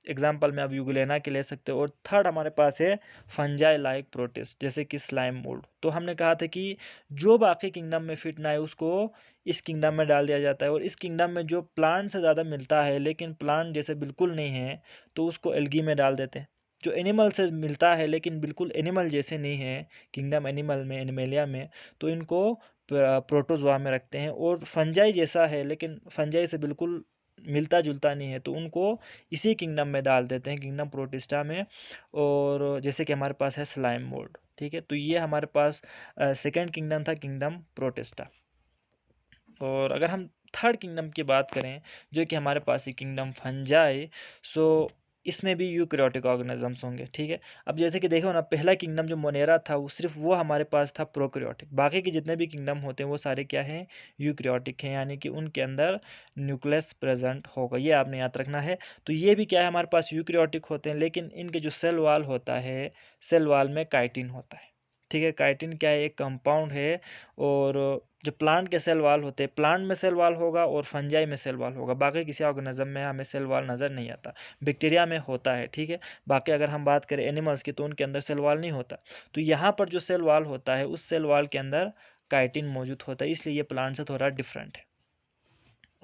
एग्जाम्पल में आप यूग्लेना के ले सकते हो। और थर्ड हमारे पास है फंजाई लाइक प्रोटिस्ट, जैसे कि स्लाइम मोल्ड। तो हमने कहा था कि जो बाकी किंगडम में फिट ना है उसको इस किंगडम में डाल दिया जाता है, और इस किंगडम में जो प्लांट से ज़्यादा मिलता है लेकिन प्लांट जैसे बिल्कुल नहीं है तो उसको एल्गी में डाल देते हैं। जो एनिमल से मिलता है लेकिन बिल्कुल एनिमल जैसे नहीं है, किंगडम एनिमल में, एनिमेलिया में, तो इनको प्रोटोजोआ में रखते हैं। और फंजाई जैसा है लेकिन फंजाई से बिल्कुल मिलता जुलता नहीं है, तो उनको इसी किंगडम में डाल देते हैं, किंगडम प्रोटिस्टा में। और जैसे कि हमारे पास है स्लाइम मोल्ड। ठीक है, तो ये हमारे पास सेकंड किंगडम था, किंगडम प्रोटिस्टा। और अगर हम थर्ड किंगडम की बात करें, जो कि हमारे पास है किंगडम फंजाई। सो इसमें भी यूकैरियोटिक ऑर्गेनिजम्स होंगे, ठीक है। अब जैसे कि देखो ना, पहला किंगडम जो मोनेरा था वो सिर्फ वो हमारे पास था प्रोकैरियोटिक, बाकी के जितने भी किंगडम होते हैं वो सारे क्या हैं, यूकैरियोटिक हैं, यानी कि उनके अंदर न्यूक्लियस प्रेजेंट होगा, ये आपने याद रखना है। तो ये भी क्या है, हमारे पास यूकैरियोटिक होते हैं, लेकिन इनके जो सेल वाल होता है, सेल वाल में काइटिन होता है, ठीक है। काइटिन क्या है, एक कंपाउंड है। और जो प्लांट के सेल वाल होते हैं, प्लांट में सेल वाल होगा और फंजाई में सेल वाल होगा, बाकी किसी ऑर्गेनिज्म में हमें सेल वाल नज़र नहीं आता। बैक्टीरिया में होता है, ठीक है। बाकी अगर हम बात करें एनिमल्स की तो उनके अंदर सेल वाल नहीं होता। तो यहाँ पर जो सेल वाल होता है उस सेल वाल के अंदर काइटिन मौजूद होता है, इसलिए ये प्लांट से थोड़ा डिफरेंट है।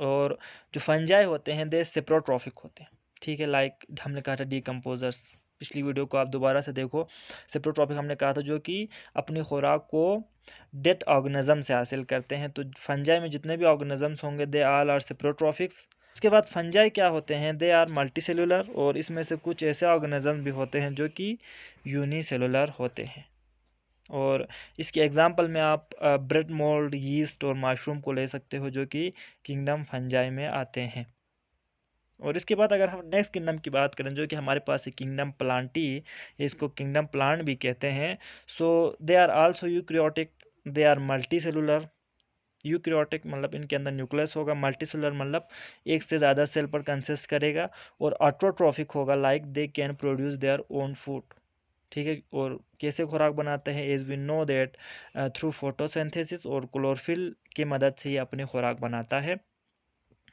और जो फंजाई होते हैं दे सेप्रोट्रॉफिक होते हैं, ठीक है। लाइक हमने कहा था डीकम्पोजर्स, पिछली वीडियो को आप दोबारा से देखो। सेप्रोट्रॉफिक हमने कहा था जो कि अपनी खुराक को डेड ऑर्गेनिज्म से हासिल करते हैं। तो फंजाई में जितने भी ऑर्गेनिजम्स होंगे दे आल आर सेप्रोट्रॉफिक्स। उसके बाद फंजाई क्या होते हैं, दे आर मल्टीसेलुलर, और इसमें से कुछ ऐसे ऑर्गेनिज्म भी होते हैं जो कि यूनिसेलुलर होते हैं। और इसके एग्जांपल में आप ब्रेड मोल्ड, यीस्ट और मशरूम को ले सकते हो जो कि किंगडम फंजाई में आते हैं। और इसके बाद अगर हम नेक्स्ट किंगडम की बात करें जो कि हमारे पास है किंगडम प्लांटी, इसको किंगडम प्लांट भी कहते हैं। So they are also eukaryotic, they are multi cellular. Eukaryotic मतलब इनके अंदर न्यूक्लियस होगा, मल्टी सेलुलर मतलब एक से ज़्यादा सेल पर कंसिस्ट करेगा, और ऑटोट्रॉफिक होगा, like they can produce their own food, ठीक है। और कैसे खुराक बनाते हैं, as we know that through photosynthesis, और क्लोरोफिल की मदद से ये अपनी खुराक बनाता है।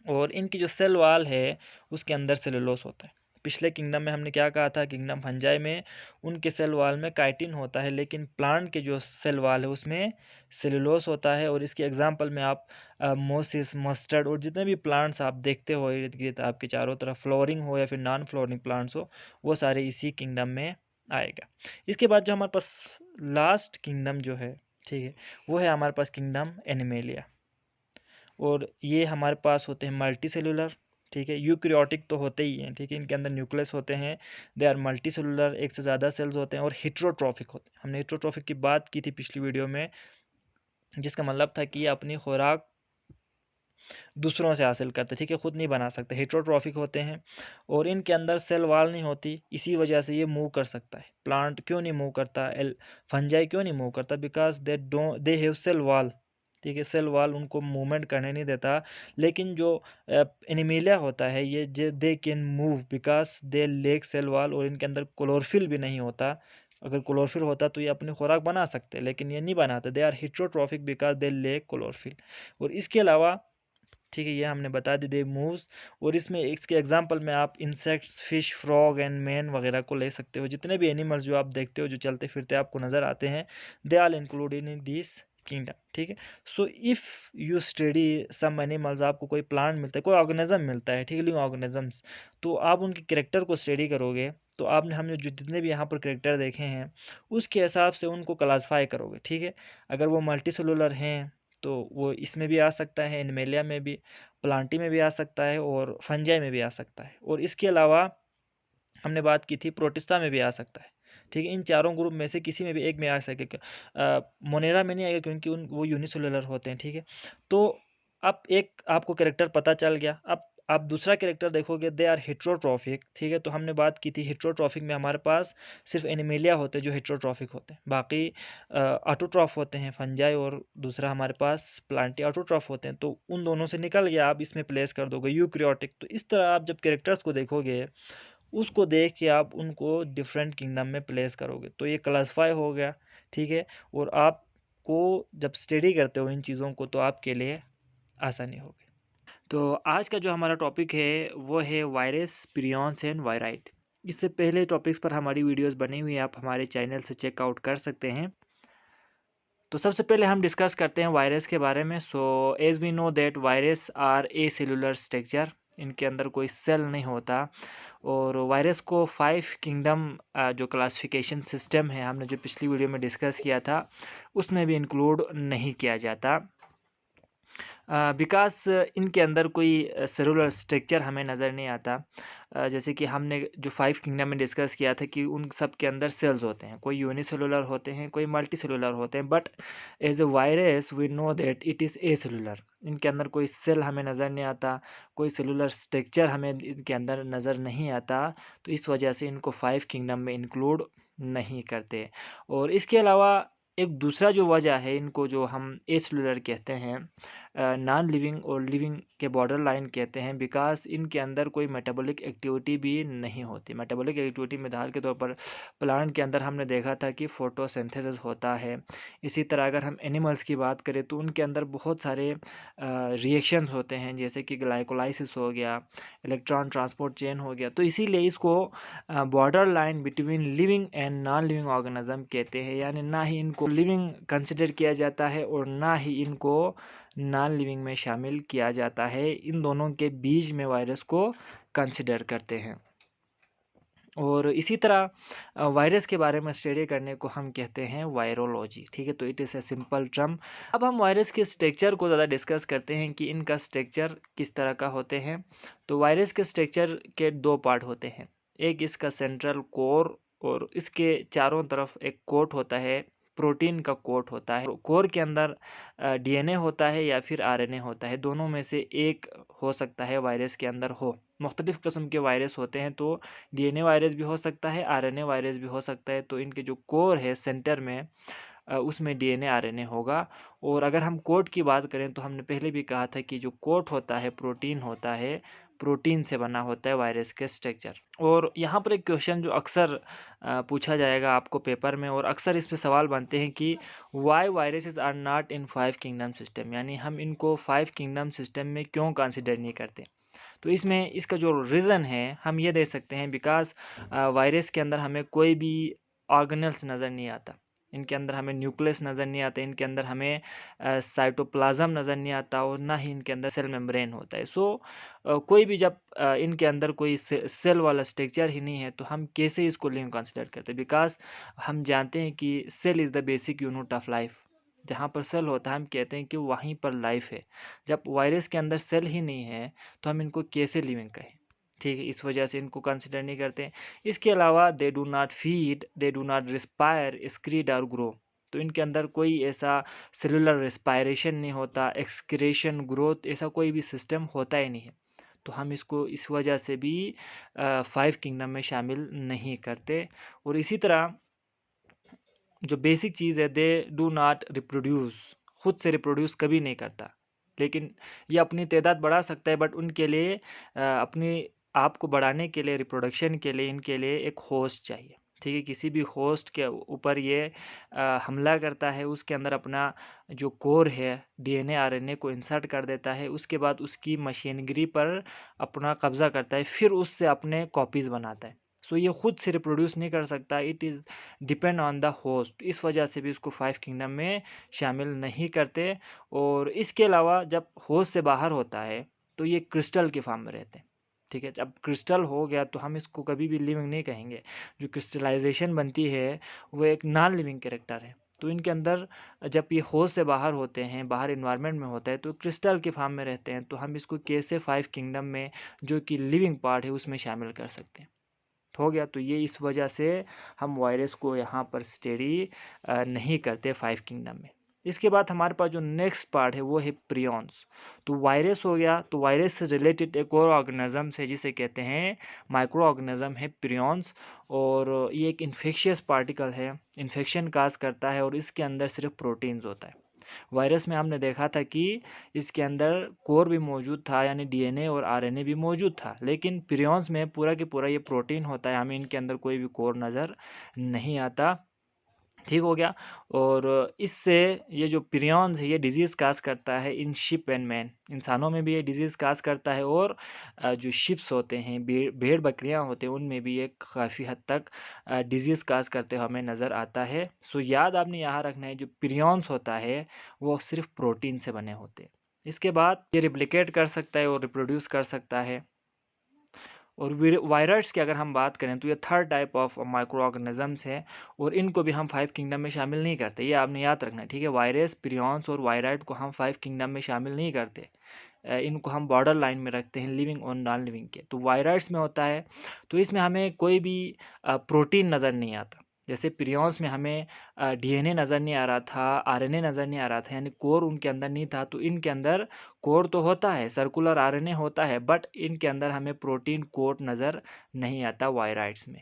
और इनकी जो सेल वाल है उसके अंदर सेलुलोस होता है। पिछले किंगडम में हमने क्या कहा था, किंगडम फंजाई में उनके सेल वाल में काइटिन होता है, लेकिन प्लांट के जो सेल वाल है उसमें सेलुलोस होता है। और इसके एग्जांपल में आप मोसिस, मस्टर्ड और जितने भी प्लांट्स आप देखते हो इर्द गिर्द आपके चारों तरफ, फ्लोरिंग हो या फिर नॉन फ्लोरिंग प्लांट्स हो, वो सारे इसी किंगडम में आएगा। इसके बाद जो हमारे पास लास्ट किंगडम जो है, ठीक है, वो है हमारे पास किंगडम एनिमेलिया। और ये हमारे पास होते हैं मल्टी सेलुलर, ठीक है। यूक्रियोटिक तो होते ही हैं, ठीक है, इनके अंदर न्यूक्लियस होते हैं। दे आर मल्टी सेलुलर, एक से ज़्यादा सेल्स होते हैं, और हिट्रोट्रॉफिक होते हैं। हमने हिट्रोट्रॉफिक की बात की थी पिछली वीडियो में, जिसका मतलब था कि ये अपनी खुराक दूसरों से हासिल करते, ठीक है, खुद नहीं बना सकते, हेट्रोट्रॉफिक होते हैं। और इनके अंदर सेल वाल नहीं होती, इसी वजह से ये मूव कर सकता है। प्लांट क्यों नहीं मूव करता, फंजाई क्यों नहीं मूव करता, because they have cell wall, ठीक है। सेल वाल उनको मूवमेंट करने नहीं देता। लेकिन जो एनिमेलिया होता है ये they can move because they lack cell wall, और इनके अंदर क्लोरोफिल भी नहीं होता। अगर क्लोरोफिल होता तो ये अपनी खुराक बना सकते, लेकिन ये नहीं बनाते। They are heterotrophic because they lack chlorophyll. और इसके अलावा, ठीक है, ये हमने बता दी, दे मूव्स। और इसमें इसके एग्जांपल में आप insects, fish, frog and man वगैरह को ले सकते हो। जितने भी एनिमल्स जो आप देखते हो जो चलते फिरते आपको नज़र आते हैं, they are included in this kingdom, ठीक है। So if you study some animals, आपको कोई प्लांट मिलता है, कोई ऑर्गेनिज्म मिलता है, ठीक है, लिविंग ऑर्गेनिजम्स, तो आप उनके कैरेक्टर को स्टडी करोगे, तो आपने हमने जो जितने भी यहाँ पर कैरेक्टर देखे हैं उसके हिसाब से उनको क्लासीफाई करोगे, ठीक है। अगर वो मल्टी सेलुलर हैं तो वो इसमें भी आ सकता है, एनिमेलिया में भी, प्लांटी में भी आ सकता है, और फंजाई में भी आ सकता है। और इसके अलावा हमने बात की थी प्रोटिस्टा में भी आ सकता है, ठीक है। इन चारों ग्रुप में से किसी में भी एक में आ सकेगा। मोनेरा में नहीं आएगा क्योंकि वो यूनिसेलुलर होते हैं, ठीक है। तो अब एक आपको कैरेक्टर पता चल गया, अब आप दूसरा कैरेक्टर देखोगे, दे आर हेट्रोट्रॉफिक, ठीक है। तो हमने बात की थी हेट्रोट्रॉफिक में हमारे पास सिर्फ एनिमेलिया होते हैं जो हेट्रोट्रॉफिक होते हैं, बाकी ऑटोट्रॉफ होते हैं फंजाई, और दूसरा हमारे पास प्लांटी ऑटोट्रॉफ होते हैं। तो उन दोनों से निकल गया, आप इसमें प्लेस कर दोगे यूक्रियोटिक। तो इस तरह आप जब कैरेक्टर्स को देखोगे उसको देख के आप उनको डिफरेंट किंगडम में प्लेस करोगे, तो ये क्लासीफाई हो गया, ठीक है। और आपको जब स्टडी करते हो इन चीज़ों को तो आपके लिए आसानी होगी। तो आज का जो हमारा टॉपिक है वो है वायरस, प्रियॉन्स एंड वायराइट। इससे पहले टॉपिक्स पर हमारी वीडियोस बनी हुई है, आप हमारे चैनल से चेकआउट कर सकते हैं। तो सबसे पहले हम डिस्कस करते हैं वायरस के बारे में। So as we know that virus are a cellular structure, इनके अंदर कोई सेल नहीं होता। और वायरस को 5 किंगडम जो क्लासिफिकेशन सिस्टम है हमने जो पिछली वीडियो में डिस्कस किया था उसमें भी इंक्लूड नहीं किया जाता। बिकॉज़ इनके अंदर कोई सेलुलर स्ट्रक्चर हमें नज़र नहीं आता। जैसे कि हमने जो 5 किंगडम में डिस्कस किया था कि उन सब के अंदर सेल्स होते हैं, कोई यूनिसेलुलर होते हैं, कोई मल्टीसेलुलर होते हैं, but as a virus we know that it is acellular. इनके अंदर कोई सेल हमें नज़र नहीं आता, कोई सेलुलर स्ट्रक्चर हमें इनके अंदर नज़र नहीं आता, तो इस वजह से इनको 5 किंगडम में इंक्लूड नहीं करते। और इसके अलावा एक दूसरा जो वजह है, इनको जो हम एसेलुलर कहते हैं, नॉन लिविंग और लिविंग के बॉर्डर लाइन कहते हैं, बिकॉज़ इनके अंदर कोई मेटाबॉलिक एक्टिविटी भी नहीं होती। मेटाबॉलिक एक्टिविटी मिसाल के तौर पर प्लांट के अंदर हमने देखा था कि फोटोसिंथेसिस होता है। इसी तरह अगर हम एनिमल्स की बात करें तो उनके अंदर बहुत सारे रिएक्शंस होते हैं, जैसे कि ग्लाइकोलाइसिस हो गया, इलेक्ट्रॉन ट्रांसपोर्ट चेन हो गया। तो इसीलिए इसको border line between living and non living organism कहते हैं, यानी ना ही इनको लिविंग कंसिडर किया जाता है और ना ही इनको नॉन लिविंग में शामिल किया जाता है। इन दोनों के बीच में वायरस को कंसिडर करते हैं। और इसी तरह वायरस के बारे में स्टडी करने को हम कहते हैं वायरोलॉजी। ठीक है, तो it is a simple term. अब हम वायरस के स्ट्रक्चर को ज़्यादा डिस्कस करते हैं कि इनका स्ट्रक्चर किस तरह का होते हैं। तो वायरस के स्ट्रक्चर के 2 पार्ट होते हैं। एक इसका सेंट्रल कोर और इसके चारों तरफ एक कोट होता है, प्रोटीन का कोट होता है। कोर के अंदर डीएनए होता है या फिर आरएनए होता है, दोनों में से एक हो सकता है वायरस के अंदर हो। मुख्तलिफ़ किस्म के वायरस होते हैं, तो डीएनए वायरस भी हो सकता है, आरएनए वायरस भी हो सकता है। तो इनके जो कोर है सेंटर में, उसमें डीएनए आरएनए होगा। और अगर हम कोट की बात करें तो हमने पहले भी कहा था कि जो कोट होता है प्रोटीन होता है, प्रोटीन से बना होता है वायरस के स्ट्रक्चर। और यहाँ पर एक क्वेश्चन जो अक्सर पूछा जाएगा आपको पेपर में, और अक्सर इस पे सवाल बनते हैं कि why viruses are not in 5 kingdom system, यानी हम इनको 5 किंगडम सिस्टम में क्यों कंसिडर नहीं करते। तो इसमें इसका जो रीज़न है हम ये दे सकते हैं, बिकॉज़ वायरस के अंदर हमें कोई भी ऑर्गेनेल्स नज़र नहीं आता। इनके अंदर हमें न्यूक्लियस नज़र नहीं आता, इनके अंदर हमें साइटोप्लाज़्म नज़र नहीं आता, और ना ही इनके अंदर सेल मेम्ब्रेन होता है। सो कोई भी जब इनके अंदर कोई सेल वाला स्ट्रक्चर ही नहीं है, तो हम कैसे इसको लिविंग कंसिडर करते हैं। बिकॉज़ हम जानते हैं कि cell is the basic unit of life. जहाँ पर सेल होता है हम कहते हैं कि वहीं पर लाइफ है। जब वायरस के अंदर सेल ही नहीं है, तो हम इनको कैसे लिविंग कहें। ठीक है, इस वजह से इनको कंसिडर नहीं करते। इसके अलावा they do not feed, they do not respire, excrete और ग्रो। तो इनके अंदर कोई ऐसा सेलुलर रेस्पायरेशन नहीं होता, एक्सक्रीशन, ग्रोथ, ऐसा कोई भी सिस्टम होता ही नहीं है। तो हम इसको इस वजह से भी 5 किंगडम में शामिल नहीं करते। और इसी तरह जो बेसिक चीज़ है, दे डू नॉट रिप्रोड्यूस, खुद से रिप्रोड्यूस कभी नहीं करता। लेकिन ये अपनी तादाद बढ़ा सकता है, बट उनके लिए अपने आप को बढ़ाने के लिए, रिप्रोडक्शन के लिए इनके लिए एक होस्ट चाहिए। ठीक है, किसी भी होस्ट के ऊपर ये हमला करता है, उसके अंदर अपना जो कोर है डीएनए आरएनए को इंसर्ट कर देता है, उसके बाद उसकी मशीनरी पर अपना कब्जा करता है, फिर उससे अपने कॉपीज़ बनाता है। सो ये खुद से रिप्रोड्यूस नहीं कर सकता, it is depend on the host. इस वजह से भी इसको 5 किंगडम में शामिल नहीं करते। और इसके अलावा जब होस्ट से बाहर होता है, तो ये क्रिस्टल के फॉर्म में रहते हैं। ठीक है, जब क्रिस्टल हो गया तो हम इसको कभी भी लिविंग नहीं कहेंगे। जो क्रिस्टलाइजेशन बनती है वो एक नॉन लिविंग कैरेक्टर है। तो इनके अंदर जब ये होस्ट से बाहर होते हैं, बाहर इन्वायरमेंट में होता है, तो क्रिस्टल के फॉर्म में रहते हैं। तो हम इसको कैसे 5 किंगडम में, जो कि लिविंग पार्ट है, उसमें शामिल कर सकते हैं। हो गया, तो ये इस वजह से हम वायरस को यहाँ पर स्टडी नहीं करते 5 किंगडम में। इसके बाद हमारे पास जो नेक्स्ट पार्ट है वो है प्रियॉन्स। तो वायरस हो गया, तो वायरस से रिलेटेड एक और ऑर्गेनिज्म है जिसे कहते हैं माइक्रो ऑर्गेनिज्म है प्रियॉन्स। और ये एक इन्फेक्शियस पार्टिकल है, इन्फेक्शन काज करता है, और इसके अंदर सिर्फ प्रोटीन्स होता है। वायरस में हमने देखा था कि इसके अंदर कोर भी मौजूद था, यानी डीएनए और आरएनए भी मौजूद था, लेकिन प्रियॉन्स में पूरा के पूरा ये प्रोटीन होता है, हमें इनके अंदर कोई भी कोर नज़र नहीं आता। ठीक हो गया। और इससे ये जो प्रियॉन्स है ये डिजीज़ काज करता है इन शिप एंड मैन, इंसानों में भी ये डिजीज़ काज करता है, और जो शिप्स होते हैं, भेड़ बकरियां होते हैं, उनमें भी ये काफ़ी हद तक डिजीज़ काज करते हुए हमें नज़र आता है। सो याद आपने यहाँ रखना है, जो प्रियॉन्स होता है वो सिर्फ प्रोटीन से बने होते हैं। इसके बाद ये रिप्लिकेट कर सकता है और रिप्रोड्यूस कर सकता है। और वायरस की अगर हम बात करें तो ये third type of micro organisms है और इनको भी हम 5 किंगडम में शामिल नहीं करते, ये आपने याद रखना है, ठीक है। वायरस, प्रियॉन्स और वायराइड को हम 5 किंगडम में शामिल नहीं करते। इनको हम बॉर्डर लाइन में रखते हैं लिविंग और नॉन लिविंग के। तो वायराइड्स में होता है तो इसमें हमें कोई भी प्रोटीन नज़र नहीं आता। जैसे प्रियॉन्स में हमें डीएनए नज़र नहीं आ रहा था, आरएनए नज़र नहीं आ रहा था, यानी कोर उनके अंदर नहीं था। तो इनके अंदर कोर तो होता है, सर्कुलर आरएनए होता है, बट इनके अंदर हमें प्रोटीन कोट नज़र नहीं आता वायराइड्स में।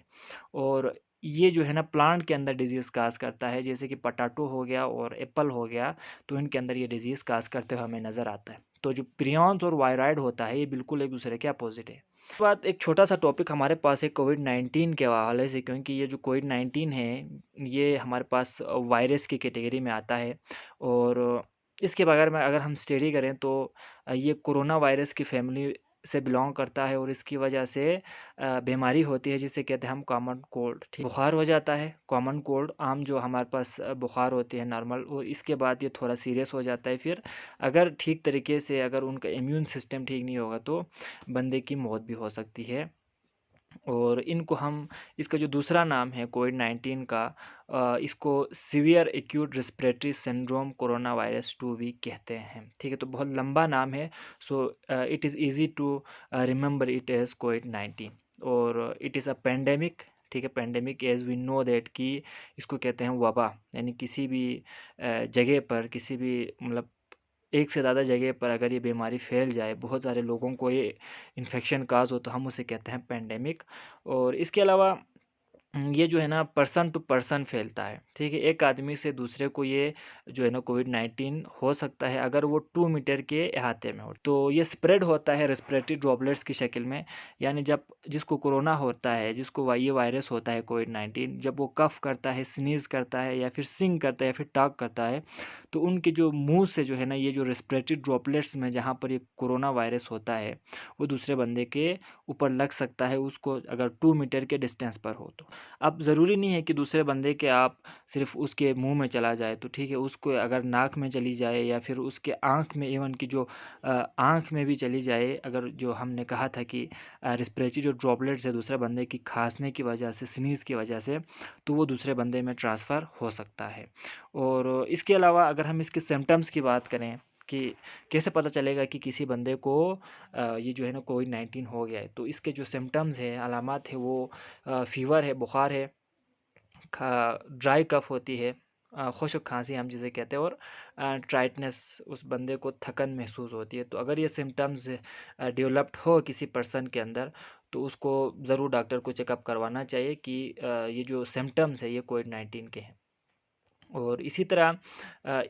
और ये जो है ना प्लांट के अंदर डिजीज़ काज़ करता है, जैसे कि पोटैटो हो गया और एप्पल हो गया, तो इनके अंदर ये डिजीज़ काज़ करते हुए हमें नज़र आता है। तो जो प्रियॉन्स और वायराइड होता है, ये बिल्कुल एक दूसरे के अपोजिट है। उसके बाद एक छोटा-सा टॉपिक हमारे पास है कोविड-19 के हवाले से, क्योंकि ये जो कोविड-19 है, ये हमारे पास वायरस की कैटेगरी में आता है और इसके बगैर में अगर हम स्टडी करें तो ये कोरोना वायरस की फैमिली से बिलॉन्ग करता है और इसकी वजह से बीमारी होती है जिसे कहते हैं हम कॉमन कोल्ड, ठीक। बुखार हो जाता है, कॉमन कोल्ड आम जो हमारे पास बुखार होती है नॉर्मल, और इसके बाद ये थोड़ा सीरियस हो जाता है। फिर अगर ठीक तरीके से अगर उनका इम्यून सिस्टम ठीक नहीं होगा तो बंदे की मौत भी हो सकती है। और इनको हम, इसका जो दूसरा नाम है कोविड-19 का, इसको severe acute respiratory syndrome corona virus 2 भी कहते हैं, ठीक है। तो बहुत लंबा नाम है, so it is easy to remember it as कोविड-19 और इट इज़ अ पैंडेमिक, ठीक है। Pandemic as we know that कि इसको कहते हैं वबा, यानी किसी भी जगह पर, किसी भी मतलब एक से ज़्यादा जगह पर अगर ये बीमारी फैल जाए, बहुत सारे लोगों को ये इन्फेक्शन काज़ हो, तो हम उसे कहते हैं पैंडेमिक। और इसके अलावा ये जो है ना पर्सन टू पर्सन फैलता है, ठीक है। एक आदमी से दूसरे को ये जो है ना कोविड-19 हो सकता है अगर वो 2 मीटर के अहाते में हो। तो ये स्प्रेड होता है रेस्पिरेटरी ड्रॉपलेट्स की शक्ल में, यानी जब जिसको कोरोना होता है, जिसको ये वायरस होता है कोविड-19, जब वो कफ़ करता है, स्नीज़ करता है या फिर सिंग करता है या फिर टॉक करता है, तो उनके जो मुँह से जो है ना ये जो रेस्पिरेटरी ड्रॉपलेट्स में जहाँ पर ये कोरोना वायरस होता है, वो दूसरे बंदे के ऊपर लग सकता है, उसको अगर 2 मीटर के डिस्टेंस पर हो तो। अब ज़रूरी नहीं है कि दूसरे बंदे के आप सिर्फ़ उसके मुँह में चला जाए तो ठीक है, उसको अगर नाक में चली जाए या फिर उसके आँख में, इवन कि जो आँख में भी चली जाए, अगर जो हमने कहा था कि रेस्पिरेटरी जो ड्रॉपलेट्स है दूसरे बंदे की खाँसने की वजह से, स्नीज़ की वजह से, तो वो दूसरे बंदे में ट्रांसफ़र हो सकता है। और इसके अलावा अगर हम इसके सिम्पटम्स की बात करें कि कैसे पता चलेगा कि किसी बंदे को ये जो है ना कोविड-19 हो गया है, तो इसके जो सिम्पटम्स हैं, अलामात है, वो फ़ीवर है, बुखार है, ड्राई कफ़ होती है, खुश्क खांसी हम जिसे कहते हैं, और टाइटनेस, उस बंदे को थकन महसूस होती है। तो अगर ये सिम्पटम्स डेवलप्ड हो किसी पर्सन के अंदर, तो उसको ज़रूर डॉक्टर को चेकअप करवाना चाहिए कि ये जो सिम्पटम्स है ये कोविड-19 के हैं। और इसी तरह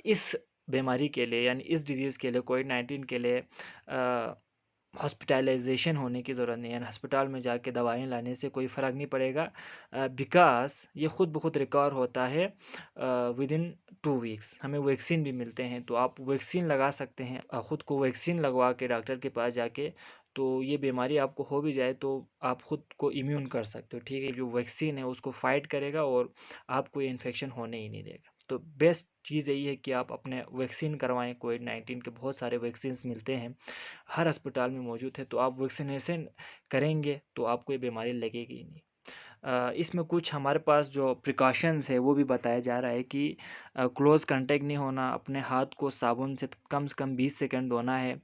इस बीमारी के लिए, यानी इस डिज़ीज़ के लिए, कोविड-19 के लिए हॉस्पिटलाइज़ेशन होने की ज़रूरत नहीं है, यानी अस्पताल में जाके दवाएँ लाने से कोई फ़र्क नहीं पड़ेगा, बिकॉज़ ये ख़ुद ब खुद रिकवर होता है विदिन 2 वीक्स। हमें वैक्सीन भी मिलते हैं, तो आप वैक्सीन लगा सकते हैं, ख़ुद को वैक्सीन लगवा के डॉक्टर के पास जाके, तो ये बीमारी आपको हो भी जाए तो आप ख़ुद को इम्यून कर सकते हो, ठीक है। जो वैक्सीन है उसको फ़ाइट करेगा और आपको ये इन्फेक्शन होने ही नहीं देगा। तो बेस्ट चीज़ यही है कि आप अपने वैक्सीन करवाएँ, कोविड-19 के बहुत सारे वैक्सीन्स मिलते हैं, हर अस्पताल में मौजूद है, तो आप वैक्सीनेशन करेंगे तो आपको ये बीमारी लगेगी ही नहीं। इसमें कुछ हमारे पास जो प्रिकॉशंस है वो भी बताया जा रहा है कि क्लोज़ कांटेक्ट नहीं होना, अपने हाथ को साबुन से कम 20 सेकंड धोना है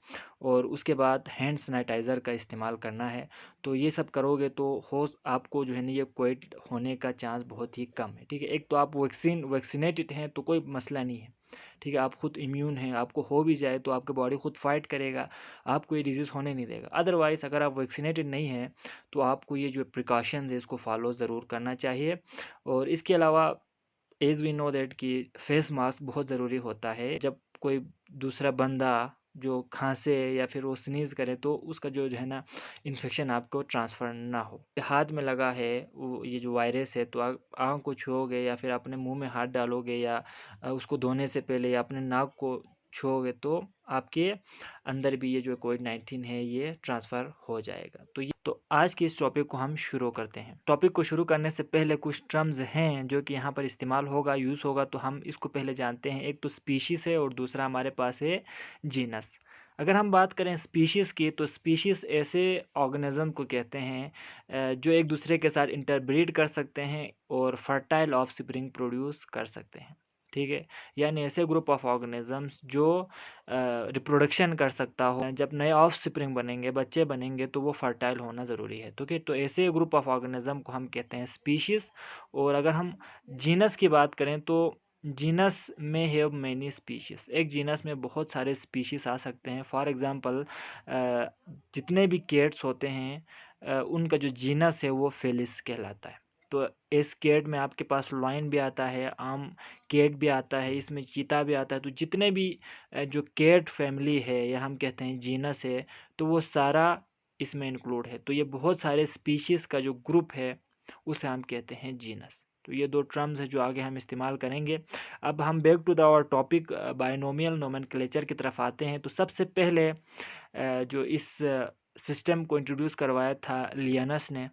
और उसके बाद हैंड सैनिटाइज़र का इस्तेमाल करना है। तो ये सब करोगे तो हो आपको जो है ना ये कोविड होने का चांस बहुत ही कम है, ठीक है। एक तो आप वैक्सीनेटेड हैं तो कोई मसला नहीं है, ठीक है। आप खुद इम्यून हैं, आपको हो भी जाए तो आपकी बॉडी खुद फाइट करेगा, आपको ये डिज़ीज़ होने नहीं देगा। अदरवाइज़ अगर आप वैक्सीनेटेड नहीं हैं तो आपको ये जो प्रिकॉशंस है इसको फ़ॉलो ज़रूर करना चाहिए। और इसके अलावा एज़ वी नो दैट कि फेस मास्क बहुत ज़रूरी होता है। जब कोई दूसरा बंदा जो खाँसे या फिर वो स्नीज़ करे तो उसका जो है ना इन्फेक्शन आपको ट्रांसफ़र ना हो। हाथ में लगा है वो ये जो वायरस है, तो आप आँख को छुओगे या फिर अपने मुँह में हाथ डालोगे या उसको धोने से पहले या अपने नाक को छुओगे तो आपके अंदर भी ये जो कोविड-19 है ये ट्रांसफ़र हो जाएगा। तो आज के इस टॉपिक को हम शुरू करते हैं। टॉपिक को शुरू करने से पहले कुछ टर्म्स हैं जो कि यहाँ पर इस्तेमाल होगा, यूज़ होगा, तो हम इसको पहले जानते हैं। एक तो स्पीशीज़ है और दूसरा हमारे पास है जीनस। अगर हम बात करें स्पीशीज़ की, तो स्पीशीज़ ऐसे ऑर्गेनिज़म को कहते हैं जो एक दूसरे के साथ इंटरब्रीड कर सकते हैं और फर्टाइल ऑफस्प्रिंग प्रोड्यूस कर सकते हैं। ठीक है? यानी ऐसे ग्रुप ऑफ ऑर्गेनिज़म्स जो रिप्रोडक्शन कर सकता हो। जब नए ऑफस्प्रिंग बनेंगे, बच्चे बनेंगे, तो वो फर्टाइल होना ज़रूरी है। ठीक है? तो ऐसे ग्रुप ऑफ ऑर्गेनिज़म को हम कहते हैं स्पीशीज़। और अगर हम जीनस की बात करें, तो जीनस में हैव मैनी स्पीशीज़। एक जीनस में बहुत सारे स्पीशीज़ आ सकते हैं। फॉर एग्ज़ाम्पल जितने भी कैट्स होते हैं उनका जो जीनस है वो फेलिस कहलाता है। तो इस कैट में आपके पास लायन भी आता है, आम कैट भी आता है, इसमें चीता भी आता है। तो जितने भी जो कैट फैमिली है या हम कहते हैं जीनस है, तो वो सारा इसमें इंक्लूड है। तो ये बहुत सारे स्पीशीज़ का जो ग्रुप है उसे हम कहते हैं जीनस। तो ये 2 टर्म्स हैं जो आगे हम इस्तेमाल करेंगे। अब हम back to the our topic binomial nomenclature की तरफ आते हैं। तो सबसे पहले जो इस सिस्टम को इंट्रोड्यूस करवाया था लियनस ने।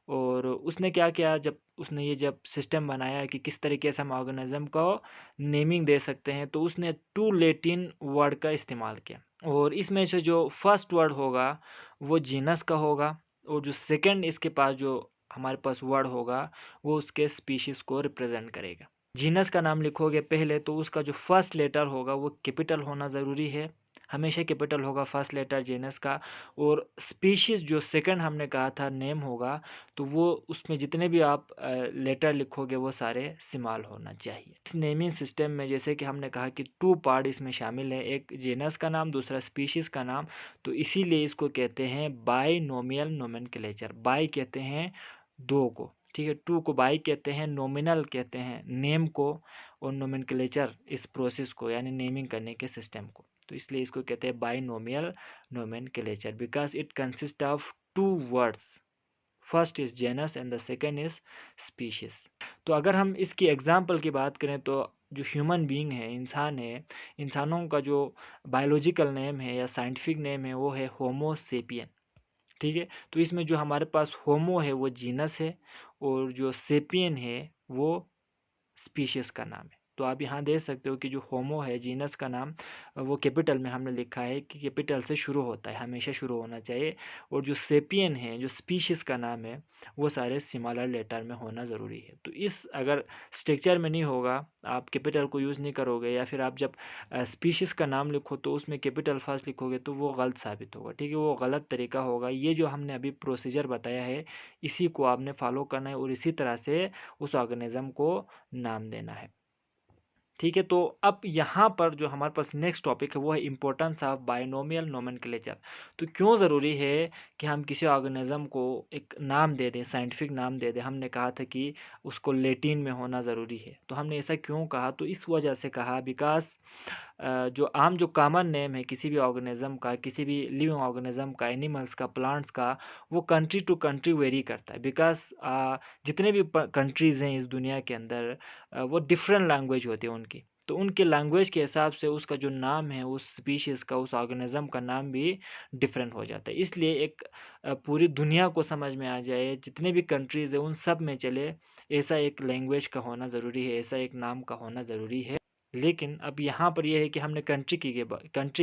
और उसने क्या किया, जब सिस्टम बनाया कि किस तरीके से हम ऑर्गेनिज्म को नेमिंग दे सकते हैं, तो उसने 2 लैटिन वर्ड का इस्तेमाल किया। और इसमें से जो फर्स्ट वर्ड होगा वो जीनस का होगा, और जो सेकंड इसके पास जो हमारे पास वर्ड होगा वो उसके स्पीशीज़ को रिप्रेजेंट करेगा। जीनस का नाम लिखोगे पहले, तो उसका जो फर्स्ट लेटर होगा वो कैपिटल होना ज़रूरी है। हमेशा कैपिटल होगा फर्स्ट लेटर जीनस का। और स्पीशीज़ जो सेकंड हमने कहा था नेम होगा, तो वो उसमें जितने भी आप लेटर लिखोगे वो सारे स्मॉल होना चाहिए। इस नेमिंग सिस्टम में जैसे कि हमने कहा कि 2 पार्ट इसमें शामिल है, एक जीनस का नाम, दूसरा स्पीशीज़ का नाम। तो इसीलिए इसको कहते हैं बायनोमियल नोमेनक्लेचर। बाय कहते हैं 2 को, ठीक है? 2 को बाय कहते हैं, नॉमिनल कहते हैं नेम को, और नोमेनक्लेचर इस प्रोसेस को यानी नेमिंग करने के सिस्टम को। तो इसलिए इसको कहते हैं binomial nomenclature because it consist of 2 words. First is genus and the second is species. तो अगर हम इसकी एग्ज़ाम्पल की बात करें, तो जो ह्यूमन बीइंग है, इंसान है, इंसानों का जो बायोलॉजिकल नेम है या साइंटिफिक नेम है वो है होमो सेपियन। ठीक है? तो इसमें जो हमारे पास होमो है वो जीनस है, और जो सेपियन है वो स्पीशीज़ का नाम है। तो आप यहाँ देख सकते हो कि जो होमो है जीनस का नाम वो कैपिटल में हमने लिखा है कि कैपिटल से शुरू होता है, हमेशा शुरू होना चाहिए। और जो सेपियन है, जो स्पीशीज़ का नाम है, वो सारे स्मॉलर लेटर में होना ज़रूरी है। तो इस अगर स्ट्रक्चर में नहीं होगा, आप कैपिटल को यूज़ नहीं करोगे, या फिर आप जब स्पीशीज़ का नाम लिखो तो उसमें कैपिटल फर्स्ट लिखोगे, तो वो गलत साबित होगा। ठीक है? वो गलत तरीका होगा। ये जो हमने अभी प्रोसीजर बताया है, इसी को आपने फॉलो करना है और इसी तरह से उस ऑर्गेनिज़्म को नाम देना है। ठीक है? तो अब यहाँ पर जो हमारे पास नेक्स्ट टॉपिक है वो है इम्पोर्टेंस ऑफ बायनोमियल नोमेनक्लेचर। तो क्यों ज़रूरी है कि हम किसी ऑर्गेनिज़्म को एक नाम दे दें, साइंटिफिक नाम दे दें? हमने कहा था कि उसको लैटिन में होना ज़रूरी है। तो हमने ऐसा क्यों कहा? तो इस वजह से कहा बिकॉज़ जो कॉमन नेम है किसी भी ऑर्गेनिज़्म का, किसी भी लिविंग ऑर्गेनिज़्म का, एनिमल्स का, प्लांट्स का, वो कंट्री टू कंट्री वेरी करता है। बिकॉज़ जितने भी कंट्रीज़ हैं इस दुनिया के अंदर, वो डिफरेंट लैंग्वेज होती है उनकी। तो उनके लैंग्वेज के हिसाब से उसका जो नाम है, उस स्पीशीज़ का, उस ऑर्गेनिज़्म का नाम भी डिफरेंट हो जाता है। इसलिए एक पूरी दुनिया को समझ में आ जाए, जितने भी कंट्रीज़ हैं उन सब में चले, ऐसा एक लैंग्वेज का होना ज़रूरी है, ऐसा एक नाम का होना ज़रूरी है। लेकिन अब यहाँ पर ये है कि हमने कंट्री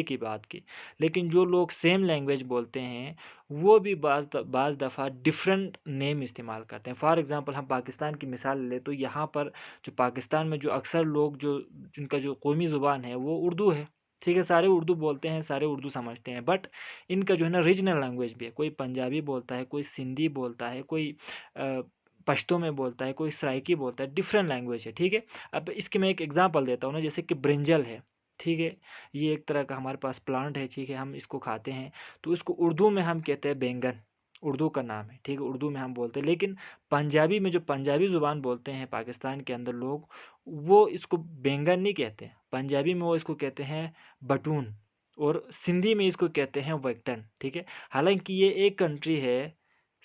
की बात की, लेकिन जो लोग सेम लैंग्वेज बोलते हैं, वो भी बाज़ दफ़ा डिफरेंट नेम इस्तेमाल करते हैं। फॉर एग्ज़ाम्पल हम पाकिस्तान की मिसाल लें, तो यहाँ पर जो पाकिस्तान में जो अक्सर लोग जो जिनका जो कौमी ज़ुबान है वो उर्दू है। ठीक है? सारे उर्दू बोलते हैं, सारे उर्दू समझते हैं, बट इनका जो है ना रीजनल लैंग्वेज भी है। कोई पंजाबी बोलता है, कोई सिंधी बोलता है, कोई अ, पश्तो में बोलता है, कोई सराइकी बोलता है, डिफरेंट लैंग्वेज है। ठीक है? अब इसकी मैं एक एग्जांपल देता हूँ ना, जैसे कि ब्रिंजल है, ठीक है? ये एक तरह का हमारे पास प्लांट है, ठीक है? हम इसको खाते हैं, तो इसको उर्दू में हम कहते हैं बैंगन, उर्दू का नाम है, ठीक है? उर्दू में हम बोलते हैं, लेकिन पंजाबी में जो पंजाबी ज़ुबान बोलते हैं पाकिस्तान के अंदर लोग, वो इसको बैंगन नहीं कहते हैं। पंजाबी में वो इसको कहते हैं बटून, और सिंधी में इसको कहते हैं वैक्टन, ठीक है? हालाँकि ये एक कंट्री है,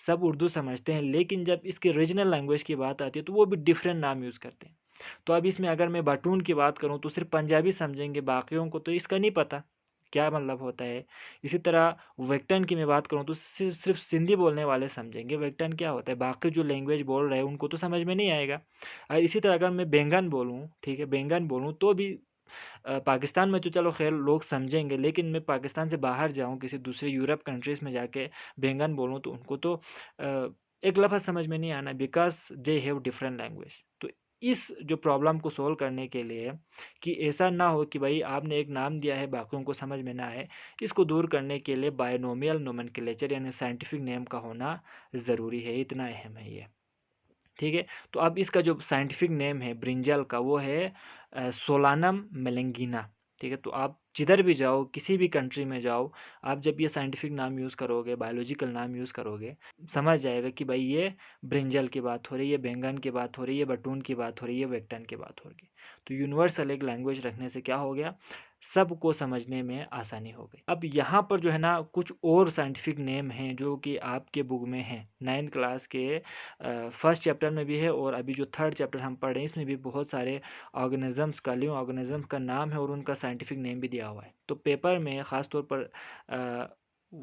सब उर्दू समझते हैं, लेकिन जब इसकी रीजनल लैंग्वेज की बात आती है तो वो भी डिफरेंट नाम यूज़ करते हैं। तो अब इसमें अगर मैं बटून की बात करूँ तो सिर्फ़ पंजाबी समझेंगे, बाकियों को तो इसका नहीं पता, क्या मतलब होता है। इसी तरह वेक्टन की मैं बात करूँ तो सिर्फ़ सिंधी बोलने वाले समझेंगे वेक्टन क्या होता है, बाकी जो लैंग्वेज बोल रहे हैं उनको तो समझ में नहीं आएगा। इसी तरह अगर मैं बैंगन बोलूँ, ठीक है, बैंगन बोलूँ तो भी पाकिस्तान में तो चलो ख़ैर लोग समझेंगे, लेकिन मैं पाकिस्तान से बाहर जाऊँ, किसी दूसरे यूरोप कंट्रीज़ में जाके बैंगन बोलूँ, तो उनको तो एक लफ़्ज़ समझ में नहीं आना, because they have different language. तो इस जो प्रॉब्लम को सॉल्व करने के लिए, कि ऐसा ना हो कि भई आपने एक नाम दिया है, बाकियों को समझ में ना आए, इसको दूर करने के लिए बायनोमियल नोमेनक्लेचर यानी साइंटिफिक नेम का होना ज़रूरी है, इतना अहम है ये। ठीक है? तो अब इसका जो साइंटिफिक नेम है ब्रिंजल का, वो है सोलानम मेलेंगिना। ठीक है? तो आप जिधर भी जाओ, किसी भी कंट्री में जाओ, आप जब ये साइंटिफिक नाम यूज़ करोगे, बायोलॉजिकल नाम यूज़ करोगे, समझ जाएगा कि भाई ये ब्रिंजल की बात हो रही है, बैंगन की बात हो रही है, बटून की बात हो रही है, वेक्टन की बात हो रही है। तो यूनिवर्सल एक लैंग्वेज रखने से क्या हो गया, सबको समझने में आसानी हो गई। अब यहाँ पर जो है ना, कुछ और साइंटिफिक नेम हैं जो कि आपके बुक में हैं। 9th क्लास के फर्स्ट चैप्टर में भी है, और अभी जो थर्ड चैप्टर हम पढ़ रहे हैं, इसमें भी बहुत सारे ऑर्गेनिजम्स का, लिविंग ऑर्गेनिजम्स का नाम है और उनका साइंटिफिक नेम भी दिया हुआ है। तो पेपर में ख़ास तौर पर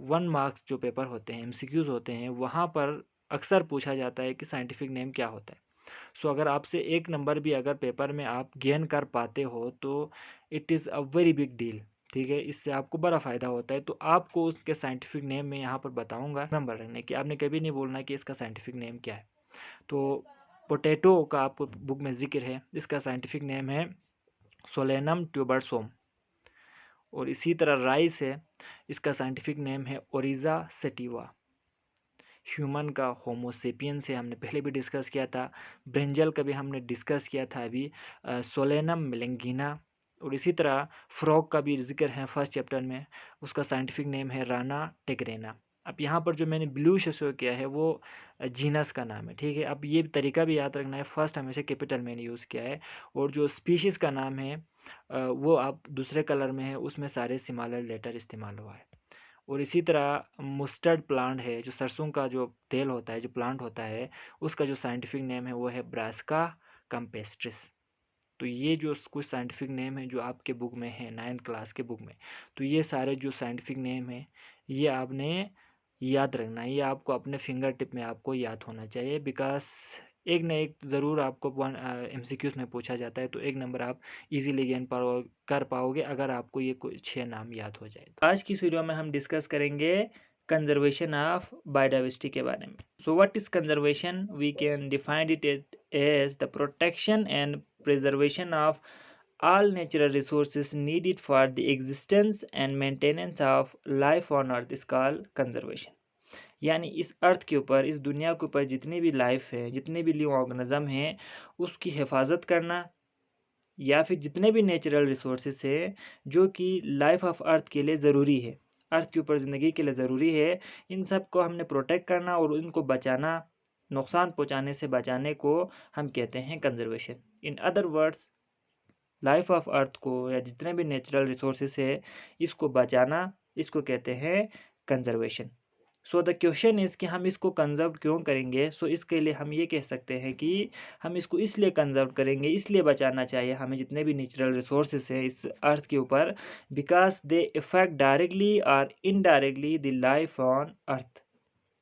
1 मार्क्स जो पेपर होते हैं, एमसीक्यूज़ होते हैं, वहाँ पर अक्सर पूछा जाता है कि साइंटिफिक नेम क्या होता है। सो अगर आपसे 1 नंबर भी अगर पेपर में आप गेन कर पाते हो, तो it is a very big deal. ठीक है? इससे आपको बड़ा फ़ायदा होता है। तो आपको उसके साइंटिफिक नेम मैं यहाँ पर बताऊँगा, नंबर रखने की। आपने कभी नहीं बोलना कि इसका साइंटिफिक नेम क्या है। तो पोटैटो का आपको बुक में ज़िक्र है, इसका साइंटिफिक नेम है सोलेनम ट्यूबरसोम। और इसी तरह राइस है, इसका साइंटिफिक नेम है ओरिज़ा सैटिवा। ह्यूमन का होमो सेपियंस है, हमने पहले भी डिस्कस किया था। ब्रिंजल का भी हमने डिस्कस किया था अभी, सोलेनम मेलेंगिना। और इसी तरह फ्रॉग का भी ज़िक्र है फर्स्ट चैप्टर में, उसका साइंटिफिक नेम है राना टेग्रेना। अब यहाँ पर जो मैंने ब्लू से शो किया है, वो जीनस का नाम है। ठीक है? अब ये तरीका भी याद रखना है, फर्स्ट हमेशा कैपिटल मैंने यूज़ किया है, और जो स्पीशीज़ का नाम है वो आप दूसरे कलर में है, उसमें सारे स्मॉलर लेटर इस्तेमाल हुआ है। और इसी तरह मस्टर्ड प्लांट है, जो सरसों का जो तेल होता है, जो प्लांट होता है, उसका जो साइंटिफिक नेम है वो है ब्रासिका कैम्पेस्ट्रिस। तो ये जो कुछ साइंटिफिक नेम है जो आपके बुक में है, 9th क्लास के बुक में, तो ये सारे जो साइंटिफिक नेम है, ये आपने याद रखना है। ये आपको अपने फिंगर टिप में आपको याद होना चाहिए, बिकॉज़ एक ना एक ज़रूर आपको एमसीक्यूज़ में पूछा जाता है, तो 1 नंबर आप इज़िली गेन कर पाओगे अगर आपको ये कुछ 6 नाम याद हो जाए तो। आज की इस वीडियो में हम डिस्कस करेंगे कंजर्वेशन ऑफ बायोडाइवर्सिटी के बारे में। So what is conservation? We can define it as the protection and preservation of all natural resources needed for the existence and maintenance of life on earth is called conservation। यानी इस अर्थ के ऊपर, इस दुनिया के ऊपर जितनी भी लाइफ है, जितने भी लिविंग ऑर्गेनिज्म हैं, उसकी हिफाजत करना, या फिर जितने भी नेचुरल रिसोर्सेज है जो कि लाइफ ऑफ अर्थ के लिए ज़रूरी है, अर्थ के ऊपर ज़िंदगी के लिए ज़रूरी है, इन सब को हमने प्रोटेक्ट करना और इनको बचाना, नुकसान पहुंचाने से बचाने को हम कहते हैं conservation. In other words, life of earth को या जितने भी नेचुरल रिसोर्सेज है, इसको बचाना, इसको कहते हैं conservation. So the question is कि हम इसको कंजर्व क्यों करेंगे? सो इसके लिए हम ये कह सकते हैं कि हम इसको इसलिए कंजर्व करेंगे, इसलिए बचाना चाहिए हमें जितने भी नेचुरल रिसोर्सेज हैं इस अर्थ के ऊपर, बिकॉज दे इफेक्ट डायरेक्टली और indirectly the life on earth.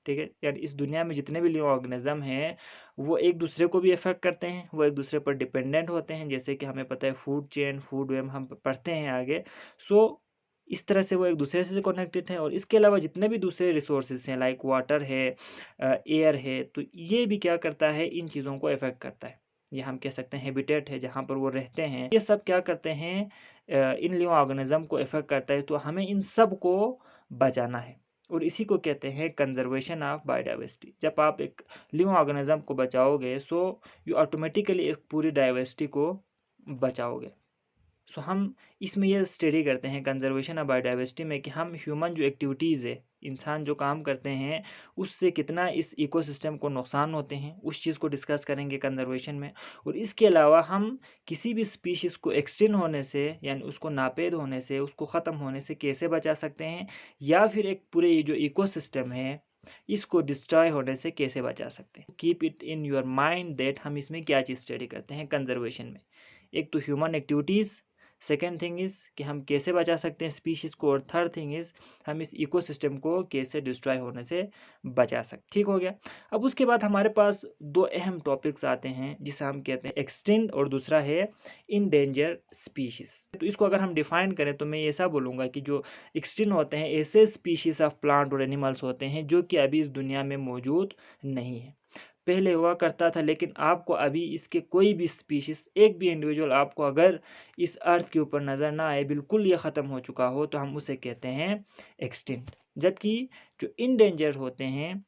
ठीक है? यानी इस दुनिया में जितने भी लिविंग ऑर्गेनिज्म हैं, वो एक दूसरे को भी इफेक्ट करते हैं, वो एक दूसरे पर डिपेंडेंट होते हैं, जैसे कि हमें पता है फूड चेन, फूड वेब हम पढ़ते हैं आगे। सो इस तरह से वो एक दूसरे से कनेक्टेड हैं, और इसके अलावा जितने भी दूसरे रिसोर्सेज हैं, लाइक वाटर है, एयर है, तो ये भी क्या करता है, इन चीज़ों को इफेक्ट करता है। ये हम कह सकते हैं हैबिटेट है जहाँ पर वो रहते हैं, ये सब क्या करते हैं, इन लिविंग ऑर्गेनिज्म को इफेक्ट करता है। तो हमें इन सब को बचाना है, और इसी को कहते हैं कंजर्वेशन ऑफ बायोडाइवर्सिटी। जब आप एक लिविंग ऑर्गेनिज्म को बचाओगे, सो यू ऑटोमेटिकली एक पूरी डाइवर्सिटी को बचाओगे। सो हम इसमें ये स्टडी करते हैं कंजर्वेशन ऑफ बायोडाइवर्सिटी में, कि हम ह्यूमन जो एक्टिविटीज़ है, इंसान जो काम करते हैं, उससे कितना इस इकोसिस्टम को नुकसान होते हैं, उस चीज़ को डिस्कस करेंगे कंजर्वेशन में। और इसके अलावा हम किसी भी स्पीशीज़ को एक्सटिंक्ट होने से, यानी उसको नापेद होने से, उसको ख़त्म होने से कैसे बचा सकते हैं, या फिर एक पूरे ये जो इकोसिस्टम है, इसको डिस्ट्रॉय होने से कैसे बचा सकते हैं। Keep it in your mind that हम इसमें क्या चीज़ स्टडी करते हैं कंजर्वेशन में। एक तो human activities, second thing is कि हम कैसे बचा सकते हैं स्पीशीज़ को, और थर्ड थिंग इज़ हम इस इकोसिस्टम को कैसे डिस्ट्रॉय होने से बचा सकते। ठीक हो गया। अब उसके बाद हमारे पास दो अहम टॉपिक्स आते हैं जिसे हम कहते हैं एक्सटिंक्ट और दूसरा है इंडेंजर स्पीशीज़। तो इसको अगर हम डिफाइन करें तो मैं ऐसा बोलूँगा कि जो एक्सटिंक्ट होते हैं ऐसे स्पीशीज़ ऑफ प्लांट और एनिमल्स होते हैं जो कि अभी इस दुनिया में मौजूद नहीं है। पहले हुआ करता था, लेकिन आपको अभी इसके कोई भी स्पीशीज़, एक भी इंडिविजुअल आपको अगर इस अर्थ के ऊपर नज़र ना आए, बिल्कुल ये ख़त्म हो चुका हो, तो हम उसे कहते हैं एक्सटिंक्ट। जबकि जो इंडेंजर होते हैं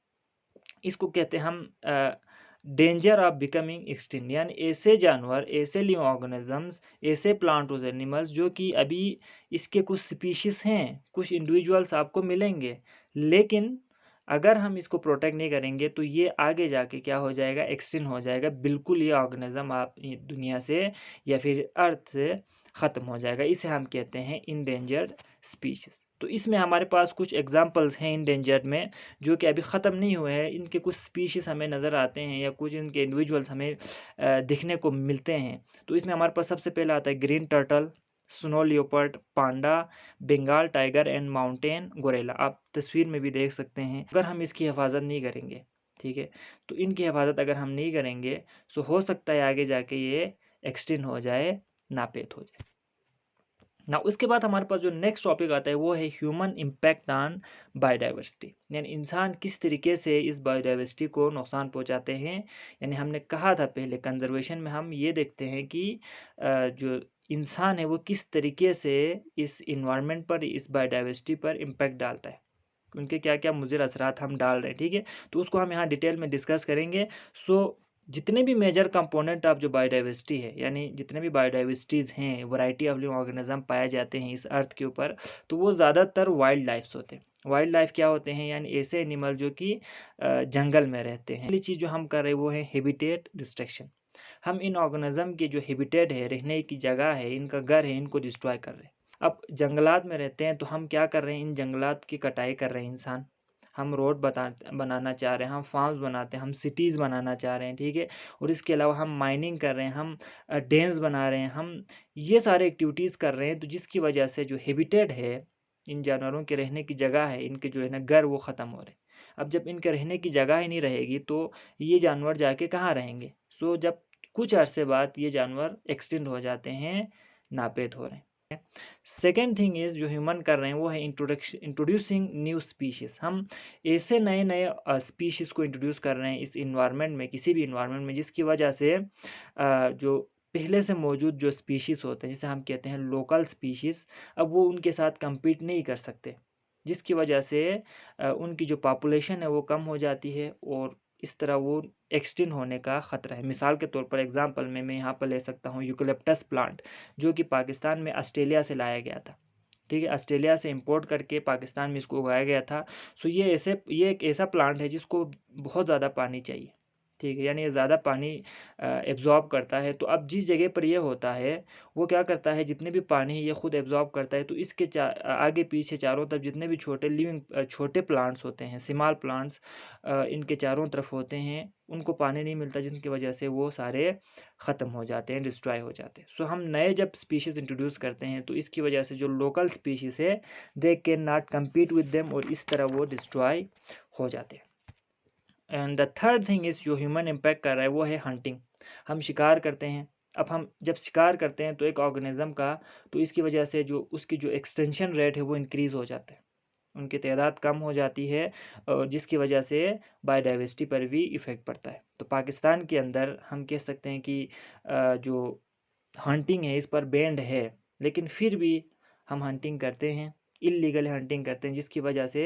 इसको कहते हैं हम डेंजर ऑफ बिकमिंग एक्सटिंक्ट, यानी ऐसे जानवर, ऐसे लिविंग ऑर्गेनिजम्स, ऐसे प्लांट और एनिमल्स जो कि अभी इसके कुछ स्पीशीज़ हैं, कुछ इंडिविजुअल्स आपको मिलेंगे, लेकिन अगर हम इसको प्रोटेक्ट नहीं करेंगे तो ये आगे जाके क्या हो जाएगा, एक्सटिंक्ट हो जाएगा। बिल्कुल ये ऑर्गेनिज्म आप ये दुनिया से या फिर अर्थ से ख़त्म हो जाएगा। इसे हम कहते हैं इंडेंजर्ड स्पीशीज़। तो इसमें हमारे पास कुछ एग्जांपल्स हैं इंडेंजर्ड में जो कि अभी ख़त्म नहीं हुए हैं। इनके कुछ स्पीशीज़ हमें नज़र आते हैं या कुछ इनके इंडिविजुअल्स हमें दिखने को मिलते हैं। तो इसमें हमारे पास सबसे पहला आता है green turtle, snow leopard, panda, Bengal tiger and mountain gorilla. आप तस्वीर में भी देख सकते हैं। अगर हम इसकी हिफाजत नहीं करेंगे, ठीक है, तो इनकी हिफाजत अगर हम नहीं करेंगे तो हो सकता है आगे जाके ये एक्सटिंक्ट हो जाए, नापेद हो जाए ना। उसके बाद हमारे पास जो नेक्स्ट टॉपिक आता है वो है ह्यूमन इम्पैक्ट ऑन बायोडाइवर्सिटी, यानी इंसान किस तरीके से इस बायोडाइवर्सिटी को नुकसान पहुंचाते हैं। यानी हमने कहा था पहले कंजर्वेशन में हम ये देखते हैं कि जो इंसान है वो किस तरीके से इस इन्वायरमेंट पर, इस बायोडाइवर्सिटी पर इम्पैक्ट डालता है, उनके क्या क्या मुज़िर असरात हम डाल रहे हैं। ठीक है, तो उसको हम यहाँ डिटेल में डिस्कस करेंगे। सो जितने भी मेजर कंपोनेंट ऑफ जो बायोडाइवर्सिटी है, यानी जितने भी बायोडाइवर्सिटीज़ हैं, वैरायटी ऑफ लिविंग ऑर्गेनिज्म पाए जाते हैं इस अर्थ के ऊपर, तो वो ज़्यादातर वाइल्ड लाइफ्स होते हैं। वाइल्ड लाइफ क्या होते हैं, यानी ऐसे एनिमल जो कि जंगल में रहते हैं। पहली चीज़ जो हम कर रहे हैं वो है हैबिटेट डिस्ट्रक्शन। हम इन ऑर्गेनिज्म के जो हैबिटेट है, रहने की जगह है, इनका घर है, इनको डिस्ट्रॉय कर रहे हैं। अब जंगलात में रहते हैं तो हम क्या कर रहे हैं, इन जंगलात की कटाई कर रहे हैं इंसान। हम रोड बनाना चाह रहे हैं, हम फार्म्स बनाते हैं, हम सिटीज़ बनाना चाह रहे हैं, ठीक है। और इसके अलावा हम माइनिंग कर रहे हैं, हम डैम्स बना रहे हैं, हम ये सारे एक्टिविटीज़ कर रहे हैं, तो जिसकी वजह से जो हैबिटेट है, इन जानवरों के रहने की जगह है, इनके जो है ना घर, वो ख़त्म हो रहे हैं। अब जब इनके रहने की जगह ही नहीं रहेगी तो ये जानवर जाके कहाँ रहेंगे। सो जब कुछ अरसे बाद ये जानवर एक्सटिंक्ट हो जाते हैं, नापेद हो रहे हैं। सेकेंड थिंग इज़ जो ह्यूमन कर रहे हैं वो है इंट्रोड्यूसिंग न्यू स्पीशीज़। हम ऐसे नए नए स्पीशीज़ को इंट्रोड्यूस कर रहे हैं इस इन्वायरमेंट में, किसी भी इन्वायरमेंट में, जिसकी वजह से जो पहले से मौजूद जो स्पीशीज़ होते हैं, जिसे हम कहते हैं लोकल स्पीशीज़, अब वो उनके साथ कम्पीट नहीं कर सकते, जिसकी वजह से उनकी जो पॉपुलेशन है वो कम हो जाती है और इस तरह वो एक्सटिंक्ट होने का ख़तरा है। मिसाल के तौर पर एग्ज़ाम्पल में मैं यहाँ पर ले सकता हूँ यूकलिप्टस प्लांट, जो कि पाकिस्तान में ऑस्ट्रेलिया से लाया गया था। ठीक है, ऑस्ट्रेलिया से इंपोर्ट करके पाकिस्तान में इसको उगाया गया था। सो ये एक ऐसा प्लांट है जिसको बहुत ज़्यादा पानी चाहिए। ठीक है, यानी ये ज़्यादा पानी एब्ज़ॉर्ब करता है। तो अब जिस जगह पर ये होता है, वो क्या करता है, जितने भी पानी ये खुद एब्ज़ॉर्ब करता है, तो इसके आगे पीछे चारों तरफ जितने भी छोटे प्लांट्स होते हैं, स्मॉल प्लांट्स, इनके चारों तरफ होते हैं, उनको पानी नहीं मिलता, जिनकी वजह से वो सारे ख़त्म हो जाते हैं, डिस्ट्रॉय हो जाते हैं। सो हम नए जब स्पीशीज़ इंट्रोड्यूस करते हैं तो इसकी वजह से जो लोकल स्पीशीज़ है, they can not compete with them, और इस तरह वो डिस्ट्रॉय हो जाते हैं। And the third thing is जो ह्यूमन इम्पैक्ट कर रहा है वो है हंटिंग। हम शिकार करते हैं। अब हम जब शिकार करते हैं तो एक ऑर्गेनिज्म का, तो इसकी वजह से जो उसकी जो एक्सटेंशन रेट है वो इंक्रीज़ हो जाता है, उनकी तादाद कम हो जाती है, और जिसकी वजह से बायोडाइवर्सिटी पर भी इफ़ेक्ट पड़ता है। तो पाकिस्तान के अंदर हम कह सकते हैं कि जो हंटिंग है इस पर बैंड है, लेकिन फिर भी हम हंटिंग करते हैं, इल्लीगल हंटिंग करते हैं, जिसकी वजह से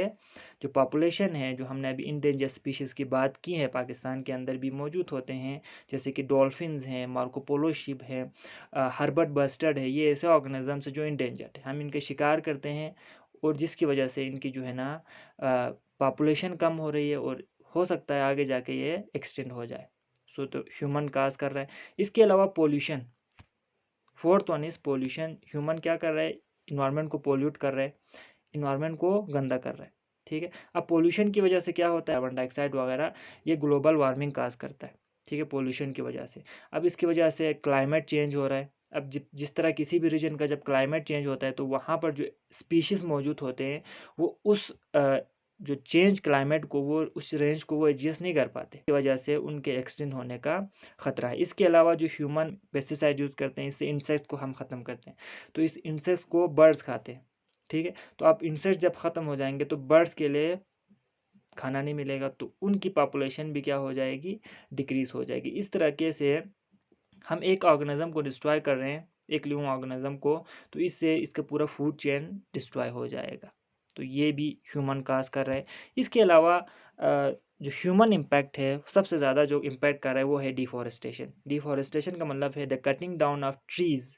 जो पॉपुलेशन है, जो हमने अभी इंडेंजर स्पीशीज़ की बात की है, पाकिस्तान के अंदर भी मौजूद होते हैं, जैसे कि डॉल्फिन्स हैं, मार्को पोलो शिप है, हर्बर्ट बस्टर्ड है, ये ऐसे ऑर्गेनिजम्स हैं जो इंडेंजर्ड है। हम इनके शिकार करते हैं और जिसकी वजह से इनकी जो है ना पॉपुलेशन कम हो रही है, और हो सकता है आगे जाके ये एक्सटेंड हो जाए। सो तो ह्यूमन काज कर रहा है। इसके अलावा pollution, fourth one is pollution. Human क्या कर रहा है, इन्वायरमेंट को पोल्यूट कर रहा है, इन्वायरमेंट को गंदा कर रहा है। ठीक है, अब पोल्यूशन की वजह से क्या होता है, कार्बन डाइऑक्साइड वगैरह, ये ग्लोबल वार्मिंग काज करता है। ठीक है, पोल्यूशन की वजह से। अब इसकी वजह से क्लाइमेट चेंज हो रहा है, अब जिस तरह किसी भी रीजन का जब क्लाइमेट चेंज होता है तो वहाँ पर जो स्पीशीज़ मौजूद होते हैं वो उस जो चेंज क्लाइमेट को वो उस रेंज को वो एडजस्ट नहीं कर पाते, की वजह से उनके एक्सटिंक्ट होने का ख़तरा है। इसके अलावा जो ह्यूमन पेस्टिसाइड यूज़ करते हैं इससे इंसेक्ट्स को हम ख़त्म करते हैं, तो इस इंसेक्ट्स को बर्ड्स खाते हैं, ठीक है। तो अब इंसेक्ट जब ख़त्म हो जाएंगे तो बर्ड्स के लिए खाना नहीं मिलेगा, तो उनकी पॉपुलेशन भी क्या हो जाएगी, डिक्रीज़ हो जाएगी। इस तरीके से हम एक ऑर्गेनिज्म को डिस्ट्रॉय कर रहे हैं, एक लिविंग ऑर्गेनिज्म को, तो इससे इसका पूरा फूड चेन डिस्ट्रॉय हो जाएगा। तो ये भी ह्यूमन काज कर रहा है। इसके अलावा जो ह्यूमन इम्पैक्ट है, सबसे ज़्यादा जो इम्पैक्ट कर रहा है वो है डिफॉरेस्टेशन। डिफॉरेस्टेशन का मतलब है the cutting down of trees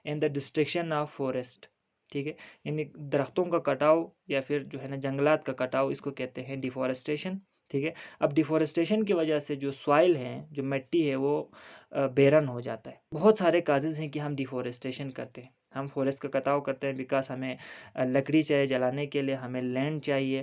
and the destruction of forest, ठीक है। यानी दरख्तों का कटाव या फिर जो है ना जंगलात का कटाव, इसको कहते हैं डिफॉरेस्टेशन, ठीक है। अब डिफॉरेस्टेशन की वजह से जो सॉइल है, जो मिट्टी है, वो बेरन हो जाता है। बहुत सारे काजेज़ हैं कि हम डिफॉरेस्टेशन करते हैं, हम फॉरेस्ट का कटाव करते हैं बिकॉज हमें लकड़ी चाहिए जलाने के लिए, हमें लैंड चाहिए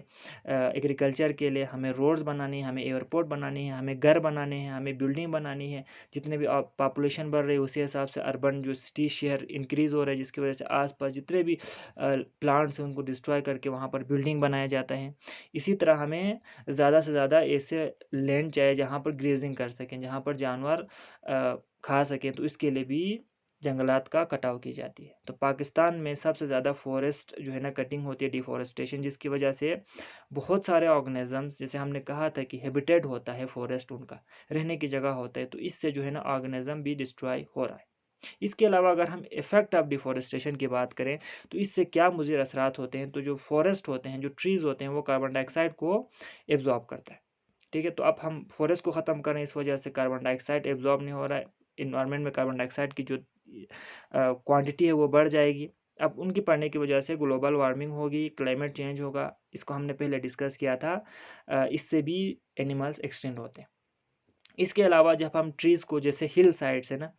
एग्रीकल्चर के लिए, हमें रोड्स बनानी है, हमें एयरपोर्ट बनानी है, हमें घर बनाने हैं, हमें बिल्डिंग बनानी है। जितने भी पॉपुलेशन बढ़ रही है उसी हिसाब से अर्बन जो सिटी शहर इंक्रीज़ हो रहा है, जिसकी वजह से आसपास जितने भी प्लांट्स हैं उनको डिस्ट्रॉय करके वहाँ पर बिल्डिंग बनाया जाता है। इसी तरह हमें ज़्यादा से ज़्यादा ऐसे लैंड चाहिए जहाँ पर ग्रेजिंग कर सकें, जहाँ पर जानवर खा सकें, तो इसके लिए भी जंगलात का कटाव की जाती है। तो पाकिस्तान में सबसे ज़्यादा फॉरेस्ट जो है ना कटिंग होती है, डिफॉरेस्टेशन, जिसकी वजह से बहुत सारे ऑर्गेनिजम्स, जैसे हमने कहा था कि हैबिटेट होता है फॉरेस्ट, उनका रहने की जगह होता है, तो इससे जो है ना ऑर्गेनिज्म भी डिस्ट्रॉय हो रहा है। इसके अलावा अगर हम इफेक्ट ऑफ डिफॉरेस्टेशन की बात करें तो इससे क्या मुज़र असरात होते हैं, तो जो फॉरेस्ट होते हैं, जो ट्रीज़ होते हैं, वो कार्बन डाइऑक्साइड को एब्जॉर्ब करता है, ठीक है। तो अब हम फॉरेस्ट को ख़त्म करें, इस वजह से कार्बन डाइऑक्साइड एब्जॉर्ब नहीं हो रहा है, इन्वायरमेंट में कार्बन डाइऑक्साइड की जो क्वांटिटी है वो बढ़ जाएगी। अब उनकी बढ़ने की वजह से ग्लोबल वार्मिंग होगी, क्लाइमेट चेंज होगा, इसको हमने पहले डिस्कस किया था। इससे भी एनिमल्स एक्सटिंक्ट होते हैं। इसके अलावा जब हम ट्रीज़ को, जैसे हिल साइड्स है ना,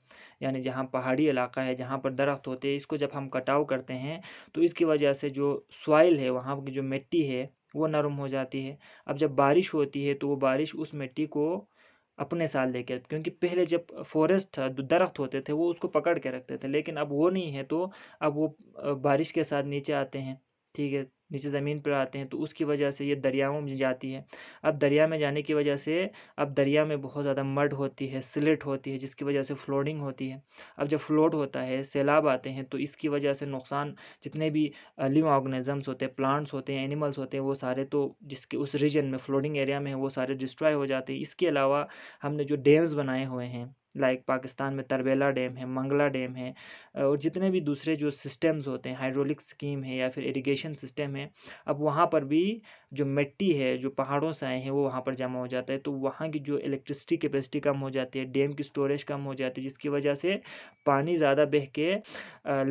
यानी जहाँ पहाड़ी इलाका है, जहाँ पर दरख्त होते हैं, इसको जब हम कटाव करते हैं तो इसकी वजह से जो सॉइल है, वहाँ की जो मिट्टी है, वो नरम हो जाती है। अब जब बारिश होती है तो वो बारिश उस मिट्टी को अपने साथ लेके, क्योंकि पहले जब फॉरेस्ट था, दरख्त होते थे, वो उसको पकड़ के रखते थे, लेकिन अब वो नहीं है, तो अब वो बारिश के साथ नीचे आते हैं, ठीक है, नीचे ज़मीन पर आते हैं, तो उसकी वजह से ये दरियाओं में जाती है। अब दरिया में जाने की वजह से, अब दरिया में बहुत ज़्यादा मड होती है, सिलेट होती है, जिसकी वजह से फ्लोडिंग होती है। अब जब फ्लोड होता है, सैलाब आते हैं, तो इसकी वजह से नुकसान, जितने भी लिविंग ऑर्गेनिजम्स होते हैं, प्लांट्स होते हैं, एनिमल्स होते हैं, वो सारे तो जिसके उस रीजन में फ्लोडिंग एरिया में है, वो सारे डिस्ट्रॉय हो जाते हैं। इसके अलावा हमने जो डैम्स बनाए हुए हैं, लाइक पाकिस्तान में तरबेला डैम है, मंगला डैम है, और जितने भी दूसरे जो सिस्टम्स होते हैं, हाइड्रोलिक स्कीम है या फिर इरिगेशन सिस्टम है, अब वहाँ पर भी जो मिट्टी है, जो पहाड़ों से आए हैं, वो वहाँ पर जमा हो जाता है, तो वहाँ की जो इलेक्ट्रिसिटी कैपेसिटी कम हो जाती है, डैम की स्टोरेज कम हो जाती है, जिसकी वजह से पानी ज़्यादा बह के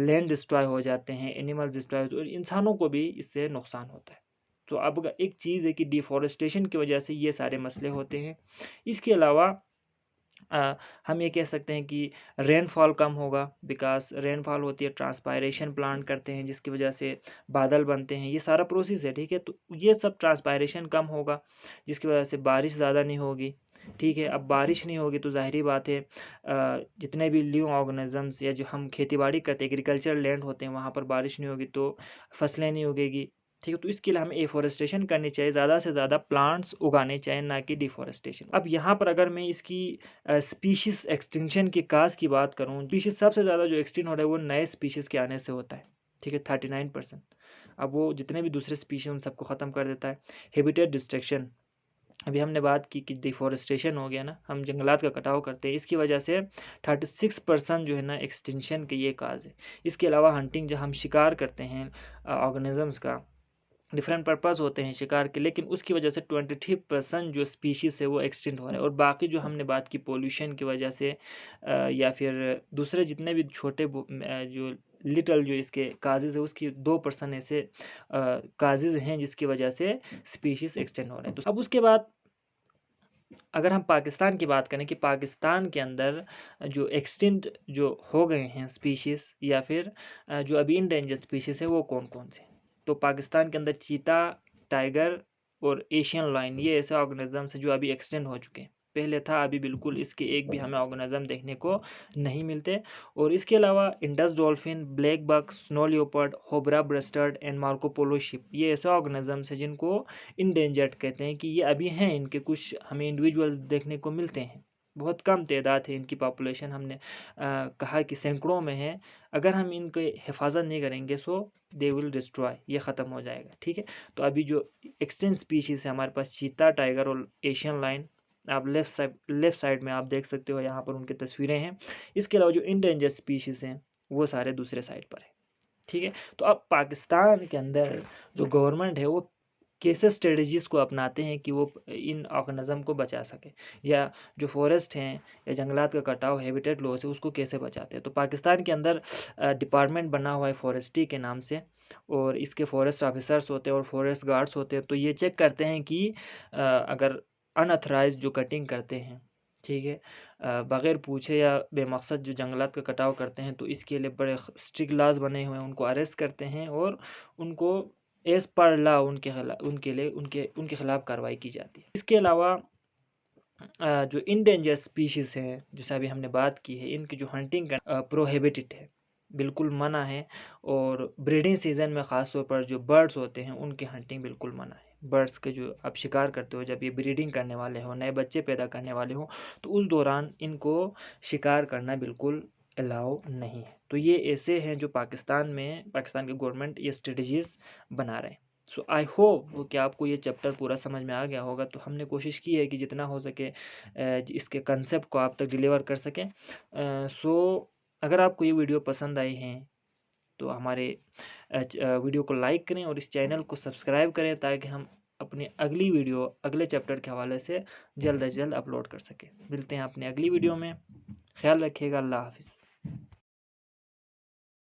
लैंड डिस्ट्रॉय हो जाते हैं, एनिमल्स डिस्ट्रॉय होते हैं, और इंसानों को भी इससे नुकसान होता है। तो अब एक चीज़ है कि डिफॉरेस्टेशन की वजह से ये सारे मसले होते हैं। इसके अलावा हम ये कह सकते हैं कि रेनफॉल कम होगा, बिकॉज़ रेनफॉल होती है, ट्रांसपायरेशन प्लांट करते हैं, जिसकी वजह से बादल बनते हैं, ये सारा प्रोसेस है, ठीक है। तो ये सब ट्रांसपायरेशन कम होगा, जिसकी वजह से बारिश ज़्यादा नहीं होगी, ठीक है। अब बारिश नहीं होगी तो ज़ाहिर-सी बात है जितने भी लिविंग ऑर्गेनिजम्स या जो हम खेती-बाड़ी करते हैं, एग्रीकल्चर लैंड होते हैं, वहाँ पर बारिश नहीं होगी तो फसलें नहीं उगेगी, ठीक है। तो इसके लिए हमें एफॉरेस्टेशन करनी चाहिए, ज़्यादा से ज़्यादा प्लांट्स उगाने चाहिए, ना कि डिफॉरेस्टेशन। अब यहाँ पर अगर मैं इसकी स्पीशीज़ एक्सटिंक्शन की काज़ की बात करूँ, स्पीशीज़ सबसे ज़्यादा जो एक्सटिंक्ट हो रहा है वो नए स्पीशीज़ के आने से होता है, ठीक है, 39%। अब वो जितने भी दूसरे स्पीशीज़ उन सबको ख़त्म कर देता है। हैबिटेट डिस्ट्रक्शन, अभी हमने बात की कि डिफॉरेस्टेशन हो गया ना, हम जंगलात का कटाव करते हैं, इसकी वजह से 36% जो है ना एक्सटिंक्शन के ये काज़ है। इसके अलावा हंटिंग, जब हम शिकार करते हैं ऑर्गेनिजम्स का, डिफरेंट पर्पस होते हैं शिकार के, लेकिन उसकी वजह से 23% जो स्पीशीज़ है वो एक्सटिंक्ट हो रहे हैं। और बाकी जो हमने बात की पोल्यूशन की वजह से या फिर दूसरे जितने भी छोटे जो लिटल जो इसके काजेज़ है, उसकी 2% ऐसे काजेज़ हैं जिसकी वजह से स्पीशीज़ एक्सटेंड हो रहे हैं। तो अब उसके बाद अगर हम पाकिस्तान की बात करें कि पाकिस्तान के अंदर जो एक्सटिंक्ट जो हो गए हैं स्पीशीज़ या फिर जो अभी इंडेंजर स्पीशीज़ है वो कौन-कौन से हैं? तो पाकिस्तान के अंदर चीता, टाइगर और एशियन लायन, ये ऐसे ऑर्गेनिजम्स हैं जो अभी एक्सटिंक्ट हो चुके हैं। पहले था, अभी बिल्कुल इसके एक भी हमें ऑर्गेनिज्म देखने को नहीं मिलते। और इसके अलावा Indus dolphin, black buck, snow leopard, houbara bustard and Marco Polo sheep, ये ऐसे ऑर्गेनिजम्स हैं जिनको इंडेंजर्ड कहते हैं, कि ये अभी हैं, इनके कुछ हमें इंडिविजुअल्स देखने को मिलते हैं, बहुत कम तादाद है इनकी। पॉपुलेशन हमने कहा कि सैकड़ों में है। अगर हम इनकी हिफाजत नहीं करेंगे सो दे विल डिस्ट्रॉय, ये ख़त्म हो जाएगा, ठीक है। तो अभी जो एक्सटेंट स्पीशीज़ है हमारे पास, चीता, टाइगर और एशियन लाइन, आप लेफ्ट साइड में आप देख सकते हो, यहाँ पर उनकी तस्वीरें हैं। इसके अलावा जो इंडेंजर स्पीशीज़ हैं वो सारे दूसरे साइड पर है, ठीक है। तो अब पाकिस्तान के अंदर जो गवर्नमेंट है वो कैसे स्ट्रेटजीज़ को अपनाते हैं कि वो इन ऑर्गेनिज्म को बचा सके, या जो फॉरेस्ट हैं या जंगलात का कटाव, हैबिटेट लॉस है, उसको कैसे बचाते हैं। तो पाकिस्तान के अंदर डिपार्टमेंट बना हुआ है फॉरेस्ट्री के नाम से, और इसके फॉरेस्ट ऑफिसर्स होते हैं और फॉरेस्ट गार्ड्स होते हैं। तो ये चेक करते हैं कि अगर अनअथराइज जो कटिंग करते हैं, ठीक है, बगैर पूछे या बेमकसद जो जंगलात का कटाव करते हैं, तो इसके लिए बड़े स्ट्रिक्ट लॉज बने हुए हैं, उनको अरेस्ट करते हैं और उनको एज पर लॉ उनके खिलाफ, उनके लिए उनके खिलाफ कार्रवाई की जाती है। इसके अलावा जो इंडेंजर स्पीशीज़ हैं, जैसे अभी हमने बात की है, इनकी जो हंटिंग प्रोहिबिटेड है, बिल्कुल मना है। और ब्रीडिंग सीज़न में ख़ास तौर पर जो बर्ड्स होते हैं उनकी हंटिंग बिल्कुल मना है। बर्ड्स के जो आप शिकार करते हो, जब ये ब्रीडिंग करने वाले हो, नए बच्चे पैदा करने वाले हो, तो उस दौरान इनको शिकार करना बिल्कुल अलाउ नहीं है। तो ये ऐसे हैं जो पाकिस्तान की गवर्नमेंट ये स्ट्रेटजीज़ बना रहे हैं। सो आई होप कि आपको ये चैप्टर पूरा समझ में आ गया होगा। तो हमने कोशिश की है कि जितना हो सके इसके कंसेप्ट को आप तक डिलीवर कर सकें। सो अगर आपको ये वीडियो पसंद आई हैं तो हमारे वीडियो को लाइक करें और इस चैनल को सब्सक्राइब करें, ताकि हम अपनी अगली वीडियो अगले चैप्टर के हवाले से जल्द अज जल्द अपलोड कर सकें। मिलते हैं अपनी अगली वीडियो में। ख्याल रखिएगा। अल्लाह हाफिज़।